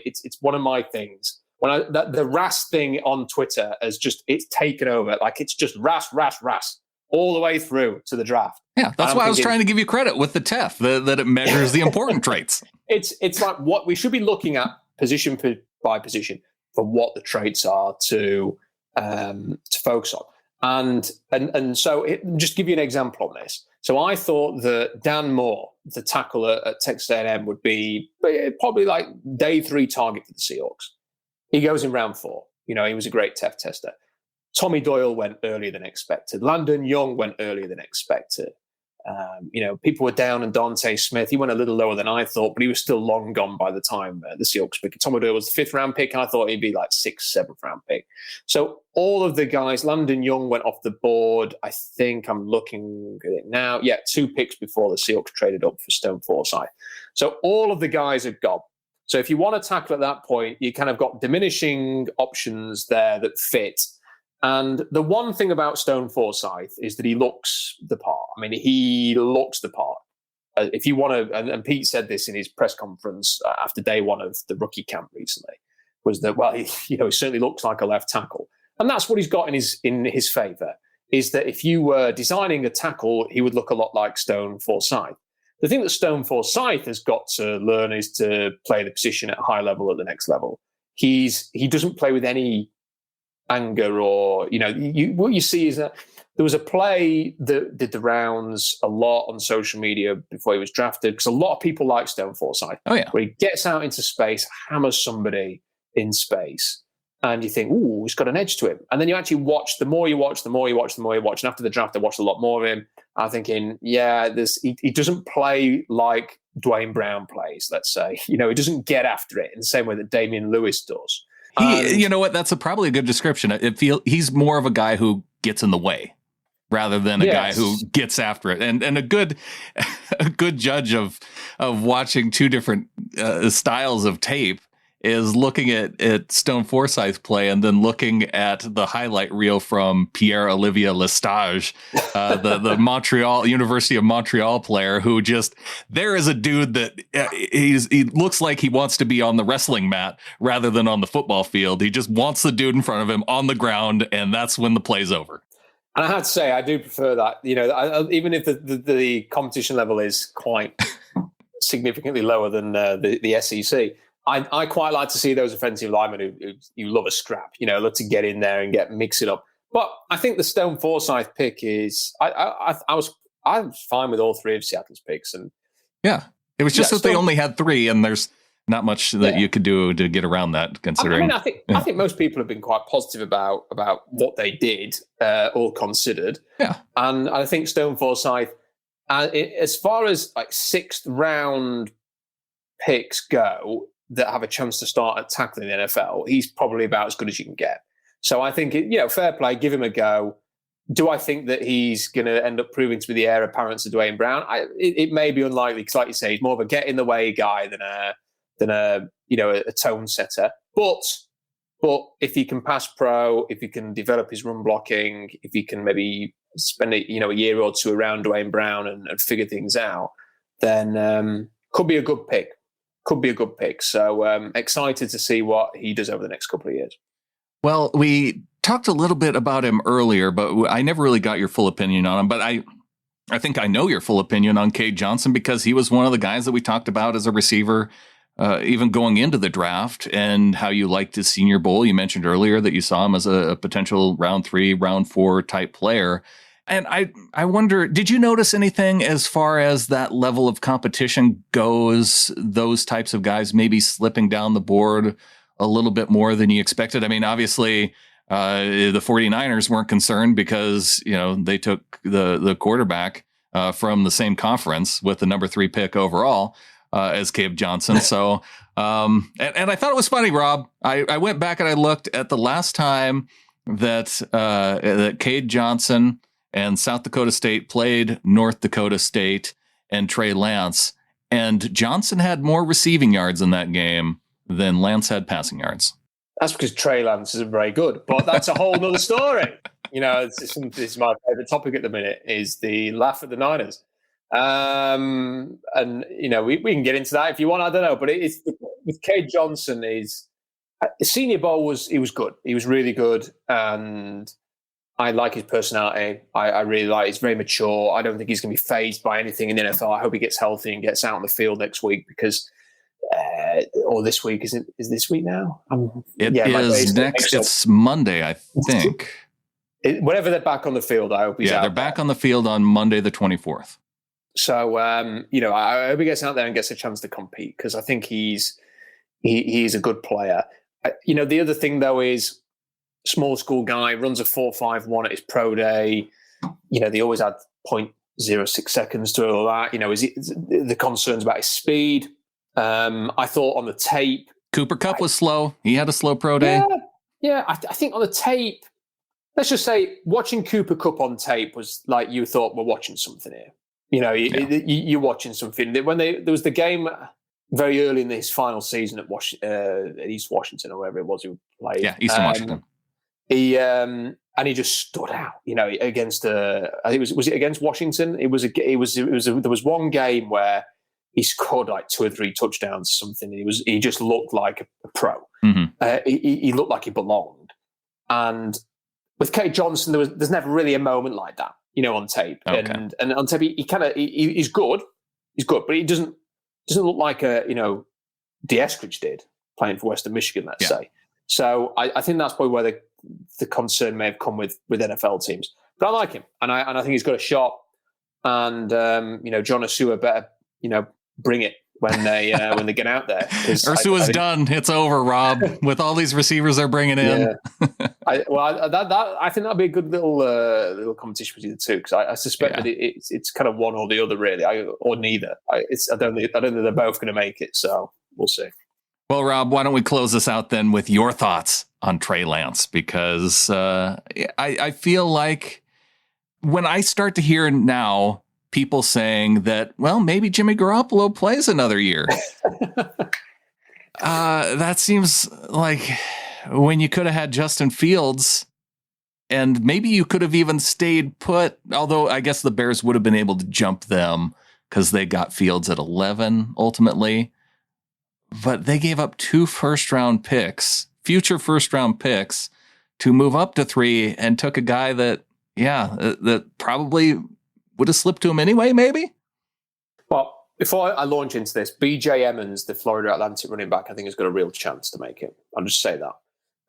S2: it's one of my things. When the RAS thing on Twitter it's taken over. Like, it's just RAS all the way through to the draft.
S1: Yeah, that's why I was trying to give you credit with the TEF, that it measures the important traits.
S2: It's like what we should be looking at position by position for what the traits are to focus on. And so just give you an example on this. So I thought that Dan Moore, the tackle at Texas A&M, would be probably like day 3 target for the Seahawks. He goes in round 4. He was a great TEF tester. Tommy Doyle went earlier than expected. Landon Young went earlier than expected. People were down on Dante Smith. He went a little lower than I thought, but he was still long gone by the time the Seahawks pick. Tommy Doyle was the 5th round pick. I thought he'd be like 6th, 7th round pick. So all of the guys, Landon Young went off the board. I think I'm looking at it now. Yeah, 2 picks before the Seahawks traded up for Stone Forsythe. So all of the guys are gone. So if you want to tackle at that point, you kind of got diminishing options there that fit. And the one thing about Stone Forsythe is that he looks the part. I mean, he looks the part. If you want to, and Pete said this in his press conference after day 1 of the rookie camp recently, was that, well, he certainly looks like a left tackle. And that's what he's got in his favor, is that if you were designing a tackle, he would look a lot like Stone Forsythe. The thing that Stone Forsythe has got to learn is to play the position at a high level at the next level. He doesn't play with any anger, or what you see is that there was a play that did the rounds a lot on social media before he was drafted, because a lot of people like Stone Forsythe.
S1: Oh yeah,
S2: where he gets out into space, hammers somebody in space, and you think, ooh, he's got an edge to him. And then you actually watch. The more you watch. And after the draft, I watched a lot more of him. I'm thinking, yeah, he doesn't play like Dwayne Brown plays. Let's say, he doesn't get after it in the same way that Damian Lewis does.
S1: You know what? That's probably a good description. He's more of a guy who gets in the way. rather than a guy who gets after it. And a good judge of watching two different styles of tape is looking at Stone Forsyth play and then looking at the highlight reel from Pierre-Olivier Lestage, the University of Montreal player, who just, there is a dude that he looks like he wants to be on the wrestling mat rather than on the football field. He just wants the dude in front of him on the ground, and that's when the play's over.
S2: And I had to say, I do prefer that. Even if the competition level is quite significantly lower than the SEC, I quite like to see those offensive linemen who love a scrap, love to get in there and mix it up. But I think the Stone Forsyth pick is, I was fine with all three of Seattle's picks. And
S1: yeah, it was just that they only had three, and there's not much that you could do to get around that, considering.
S2: I think most people have been quite positive about what they did, all considered.
S1: Yeah.
S2: And I think Stone Forsyth, as far as like 6th round picks go, that have a chance to start at tackling the NFL, he's probably about as good as you can get. So I think, fair play, give him a go. Do I think that he's going to end up proving to be the heir apparent to Dwayne Brown? It may be unlikely, because like you say, he's more of a get in the way guy than a tone setter. But if he can pass pro, if he can develop his run blocking, if he can maybe spend a year or two around Dwayne Brown and figure things out, then could be a good pick. So excited to see what he does over the next couple of years.
S1: Well, we talked a little bit about him earlier, but I never really got your full opinion on him. But I think I know your full opinion on Cade Johnson, because he was one of the guys that we talked about as a receiver, even going into the draft, and how you liked his Senior Bowl. You mentioned earlier that you saw him as a potential round 3, round 4 type player. And I wonder, did you notice anything as far as that level of competition goes, those types of guys maybe slipping down the board a little bit more than you expected? I mean, obviously, the 49ers weren't concerned because, they took the quarterback from the same conference with the number 3 pick overall as Cade Johnson. So, and I thought it was funny, Rob. I went back and I looked at the last time that Cade Johnson and South Dakota State played North Dakota State and Trey Lance, and Johnson had more receiving yards in that game than Lance had passing yards.
S2: That's because Trey Lance isn't very good, but that's a whole nother story. This is my favorite topic at the minute, is the laugh at the Niners. And we can get into that if you want. I don't know, but it's with Cade Johnson, Senior Bowl he was good. He was really good, and I like his personality. I really like. He's very mature. I don't think he's going to be fazed by anything in the NFL. I hope he gets healthy and gets out on the field next week, because, or this week, is this week now?
S1: It is next. It's Monday, I think.
S2: Whenever they're back on the field, I hope he's out.
S1: Yeah, they're back on the field on Monday, the 24th.
S2: So, I hope he gets out there and gets a chance to compete, because I think he's a good player. The other thing, though, is small school guy, runs a 4.51 at his pro day. They always had 0.06 seconds to all that. The concerns about his speed. I thought on the tape,
S1: Cooper Kupp was slow. He had a slow pro day.
S2: Yeah. I think on the tape, let's just say watching Cooper Kupp on tape was like you thought, we're watching something here. You're watching something. When there was the game very early in his final season at East Washington, or wherever it was he played. Yeah,
S1: Eastern Washington.
S2: He just stood out, against. I think was it against Washington? There was one game where he scored like 2 or 3 touchdowns or something. He just looked like a pro.
S1: Mm-hmm.
S2: He looked like he belonged. And with Cade Johnson, there's never really a moment like that, on tape.
S1: Okay.
S2: And on tape, he's good. He's good, but he doesn't look like D. Eskridge did playing for Western Michigan, let's say. So I think that's probably where the concern may have come with NFL teams. But I like him, and I think he's got a shot. And John Ursua better bring it when they get out there.
S1: Ursua's done. It's over, Rob. With all these receivers they're bringing in.
S2: Yeah. I think that'll be a good little competition between the two, because I suspect that it's kind of one or the other, really, or neither. I don't think they're both going to make it. So we'll see.
S1: Well, Rob, why don't we close this out then with your thoughts on Trey Lance? Because I feel like when I start to hear now people saying that, well, maybe Jimmy Garoppolo plays another year, that seems like when you could have had Justin Fields and maybe you could have even stayed put, although I guess the Bears would have been able to jump them because they got Fields at 11 ultimately. But they gave up 2 first-round picks, future first-round picks, to move up to 3 and took a guy that, that probably would have slipped to him anyway, maybe?
S2: Well, before I launch into this, B.J. Emmons, the Florida Atlantic running back, I think has got a real chance to make it. I'll just say that.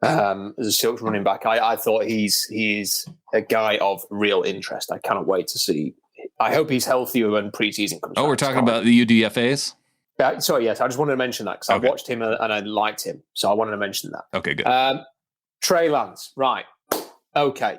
S2: As a Seahawks running back, I thought he's a guy of real interest. I cannot wait to see. I hope he's healthier when preseason comes.
S1: Oh, we're talking about the UDFAs?
S2: Sorry, yes. I just wanted to mention that because I watched him and I liked him. So I wanted to mention that.
S1: Okay, good.
S2: Trey Lance, right. Okay.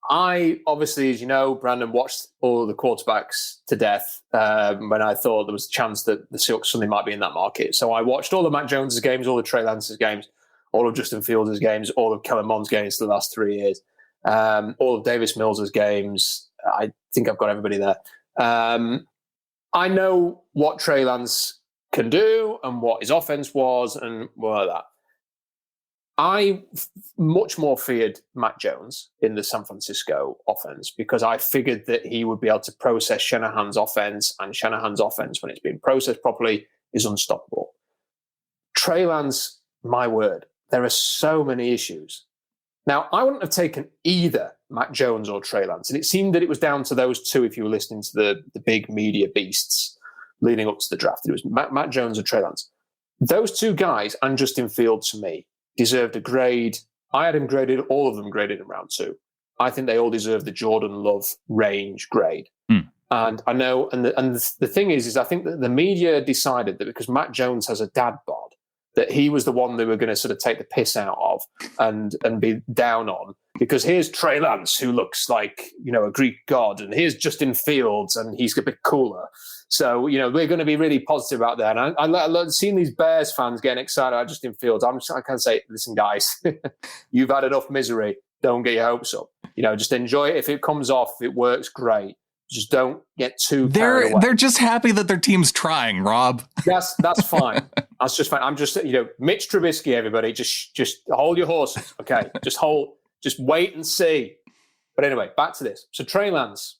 S2: I, obviously, as you know, Brandon, watched all the quarterbacks to death when I thought there was a chance that the Seahawks suddenly might be in that market. So I watched all of Mac Jones' games, all of Trey Lance's games, all of Justin Fields' games, all of Kellen Mond's games for the last 3 years, all of Davis Mills' games. I think I've got everybody there. I know what Trey Lance can do and what his offense was and all of that. I much more feared Mac Jones in the San Francisco offense because I figured that he would be able to process Shanahan's offense, and Shanahan's offense, when it's being processed properly, is unstoppable. Trey Lance, my word, there are so many issues. Now, I wouldn't have taken either Mac Jones or Trey Lance, and it seemed that it was down to those two if you were listening to the big media beasts leading up to the draft. It was Mac Jones or Trey Lance. Those two guys and Justin Fields, to me, deserved a grade. I had him graded, all of them graded in round 2. I think they all deserve the Jordan Love range grade. And I know, and the thing is I think that the media decided that because Mac Jones has a dad bod, that he was the one they were going to sort of take the piss out of and be down on. Because here's Trey Lance, who looks like, a Greek god, and here's Justin Fields, and he's a bit cooler. So, we're going to be really positive out there. And I've seen these Bears fans getting excited about Justin Fields. I can say, listen, guys, you've had enough misery. Don't get your hopes up. Just enjoy it. If it comes off, if it works, great. Just don't get too carried away.
S1: They're just happy that their team's trying, Rob.
S2: That's fine. That's just fine. I'm just, Mitch Trubisky, everybody, just hold your horses. Okay. Just wait and see. But anyway, back to this. So Trey Lance,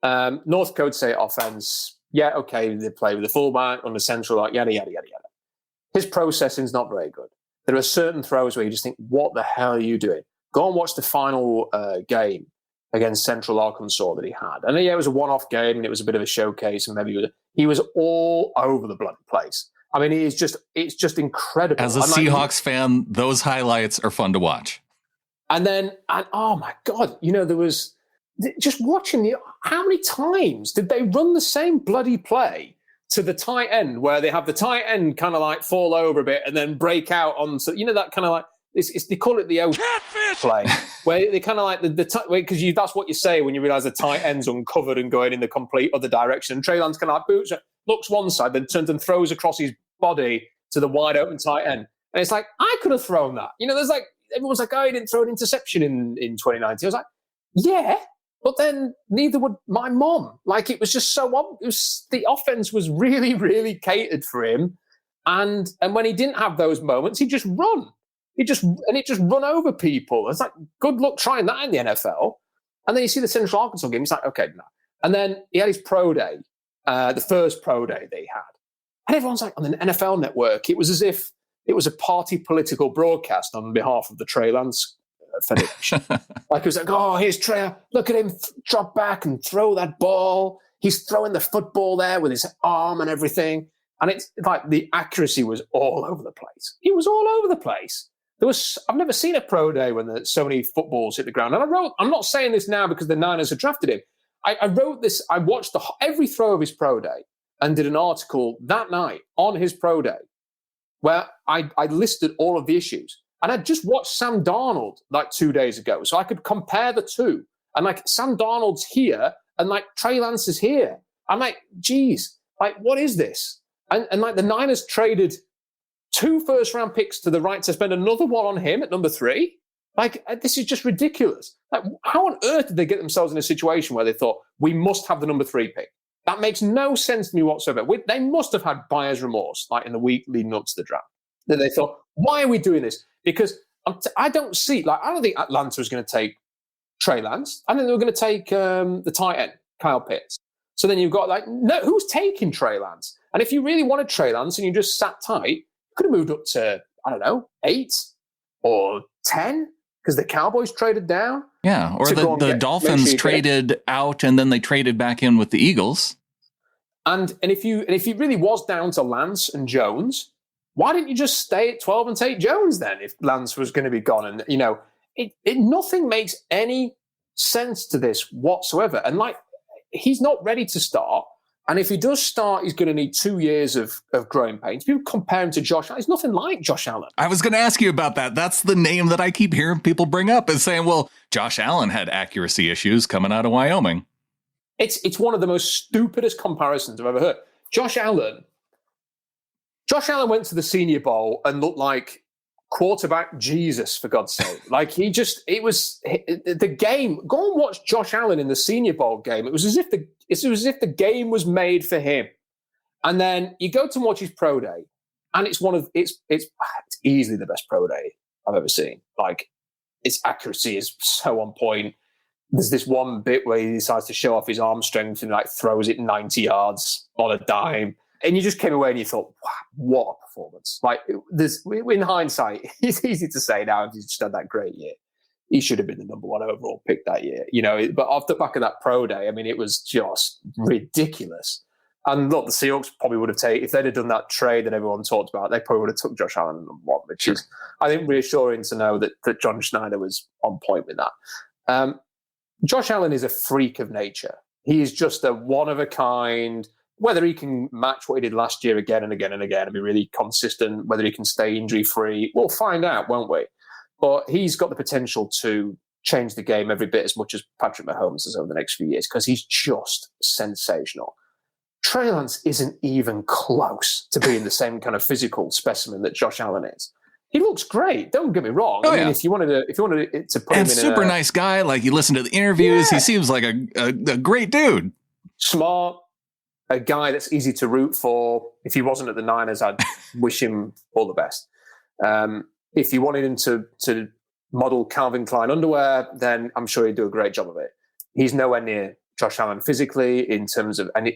S2: North Dakota State offense. Yeah, okay, they play with the fullback on the central, yada, yada, yada, yada. His processing's not very good. There are certain throws where you just think, what the hell are you doing? Go and watch the final game against Central Arkansas that he had. And yeah, it was a one-off game and it was a bit of a showcase, and maybe he was all over the bloody place. I mean, it's just incredible.
S1: As a Seahawks fan, those highlights are fun to watch.
S2: And oh my God, there was just watching how many times did they run the same bloody play to the tight end where they have the tight end kind of like fall over a bit and then break out onto, that kind of like, they call it the catfish play, where they kind of like because that's what you say when you realize the tight end's uncovered and going in the complete other direction. And Trey Lance kind of like boots, looks one side, then turns and throws across his body to the wide open tight end. And it's like, I could have thrown that. There's like, everyone's like, oh, he didn't throw an interception in 2019. I was like, yeah, but then neither would my mom. Like, it was just so obvious. The offense was really, really catered for him. And when he didn't have those moments, he'd just run. He'd just run over people. It's like, good luck trying that in the NFL. And then you see the Central Arkansas game. It's like, okay, no. And then he had his pro day, the first pro day they had. And everyone's like, on the NFL network, it was as if it was a party political broadcast on behalf of the Trey Lance Federation. Like, it was like, oh, here's Trey. Look at him drop back and throw that ball. He's throwing the football there with his arm and everything. And it's like the accuracy was all over the place. It was all over the place. I've never seen a pro day when there's so many footballs hit the ground. And I'm not saying this now because the Niners have drafted him. I wrote this, I watched every throw of his pro day and did an article that night on his pro day where I listed all of the issues. And I just watched Sam Darnold like 2 days ago. So I could compare the two. And like, Sam Darnold's here and like Trey Lance is here. I'm like, geez, like, what is this? And like the Niners traded 2 first-round picks to the right to spend another one on him at number 3. Like, this is just ridiculous. Like, how on earth did they get themselves in a situation where they thought, we must have the number 3 pick? That makes no sense to me whatsoever. They must have had buyer's remorse, like in the week leading up to the draft. That they thought, why are we doing this? Because I don't think Atlanta was going to take Trey Lance. I think they were going to take the tight end, Kyle Pitts. So then you've got no, who's taking Trey Lance? And if you really wanted Trey Lance and you just sat tight, you could have moved up to, 8 or 10 because the Cowboys traded down.
S1: Yeah, or the Dolphins traded out and then they traded back in with the Eagles.
S2: And if it really was down to Lance and Jones, why didn't you just stay at 12 and take Jones then if Lance was going to be gone? And, nothing makes any sense to this whatsoever. And he's not ready to start. And if he does start, he's going to need 2 years of growing pains. People compare him to Josh Allen. He's nothing like Josh Allen.
S1: I was going to ask you about that. That's the name that I keep hearing people bring up is saying, well, Josh Allen had accuracy issues coming out of Wyoming.
S2: It's one of the most stupidest comparisons I've ever heard. Josh Allen went to the Senior Bowl and looked like quarterback Jesus, for God's sake. The game. Go and watch Josh Allen in the Senior Bowl game. It was as if the game was made for him. And then you go to watch his pro day, and it's easily the best pro day I've ever seen. Its accuracy is so on point. There's this one bit where he decides to show off his arm strength and throws it 90 yards on a dime. And you just came away and you thought, wow, what a performance. In hindsight, it's easy to say now if he's just had that great year. He should have been the number 1 overall pick that year. But off the back of that pro day, it was just ridiculous. And look, the Seahawks probably would have taken, if they'd have done that trade that everyone talked about, they probably would have took Josh Allen and one, which is, I think, reassuring to know that John Schneider was on point with that. Josh Allen is a freak of nature. He is just a one-of-a-kind. Whether he can match what he did last year again and again and again and be really consistent, whether he can stay injury-free, we'll find out, won't we? But he's got the potential to change the game every bit as much as Patrick Mahomes has over the next few years because he's just sensational. Trey Lance isn't even close to being the same kind of physical specimen that Josh Allen is. He looks great. Don't get me wrong. If you wanted to put him in
S1: super nice guy, you listen to the interviews, he seems like a great dude.
S2: Smart, a guy that's easy to root for. If he wasn't at the Niners, I'd wish him all the best. If you wanted him to model Calvin Klein underwear, then I'm sure he'd do a great job of it. He's nowhere near Josh Allen physically in terms of, and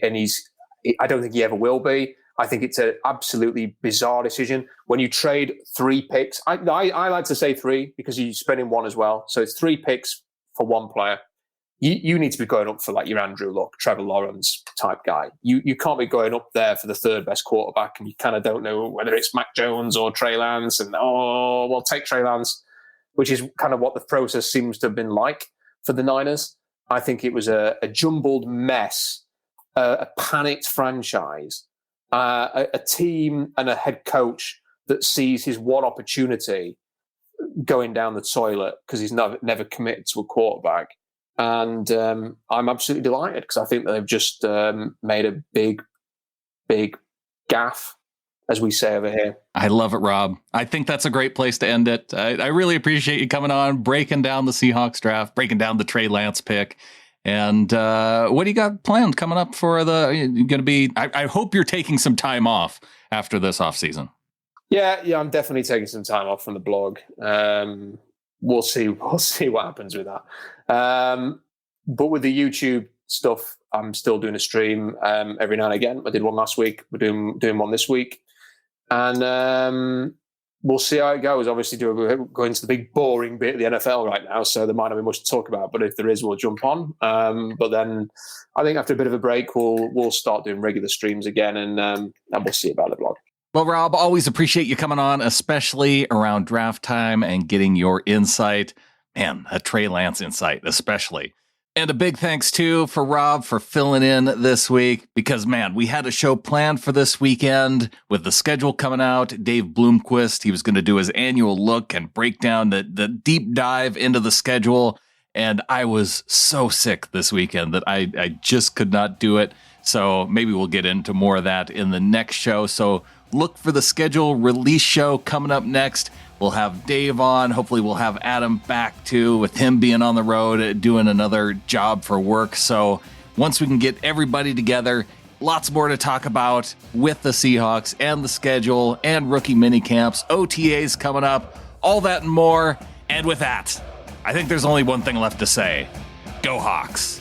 S2: I don't think he ever will be. I think it's an absolutely bizarre decision. When you trade 3 picks, I like to say 3 because you're spending 1 as well. So it's 3 picks for 1 player. You need to be going up for your Andrew Luck, Trevor Lawrence type guy. You can't be going up there for the 3rd best quarterback and you kind of don't know whether it's Mac Jones or Trey Lance and, we'll take Trey Lance, which is kind of what the process seems to have been like for the Niners. I think it was a jumbled mess, a panicked franchise, a team and a head coach that sees his one opportunity going down the toilet because he's never committed to a quarterback. And I'm absolutely delighted because I think that they've just made a big, big gaffe, as we say over here.
S1: I love it, Rob. I think that's a great place to end it. I really appreciate you coming on, breaking down the Seahawks draft, breaking down the Trey Lance pick. And what do you got planned coming up for I hope you're taking some time off after this offseason.
S2: Yeah, I'm definitely taking some time off from the blog. We'll see what happens with that. But with the YouTube stuff, I'm still doing a stream every now and again. I did one last week. We're doing one this week. And we'll see how it goes. Obviously, go into the big boring bit of the NFL right now, so there might not be much to talk about. But if there is, we'll jump on. But then I think after a bit of a break, we'll start doing regular streams again, and we'll see about the blog.
S1: Well, Rob, always appreciate you coming on, especially around draft time and getting your insight. Man, a Trey Lance insight, especially. And a big thanks, too, for Rob for filling in this week because, man, we had a show planned for this weekend with the schedule coming out. Dave Bloomquist, he was going to do his annual look and break down the deep dive into the schedule. And I was so sick this weekend that I just could not do it. So maybe we'll get into more of that in the next show. So look for the schedule release show coming up next. We'll have Dave on. Hopefully we'll have Adam back too, with him being on the road, doing another job for work. So once we can get everybody together, lots more to talk about with the Seahawks and the schedule and rookie mini camps, OTAs coming up, all that and more. And with that, I think there's only one thing left to say. Go Hawks.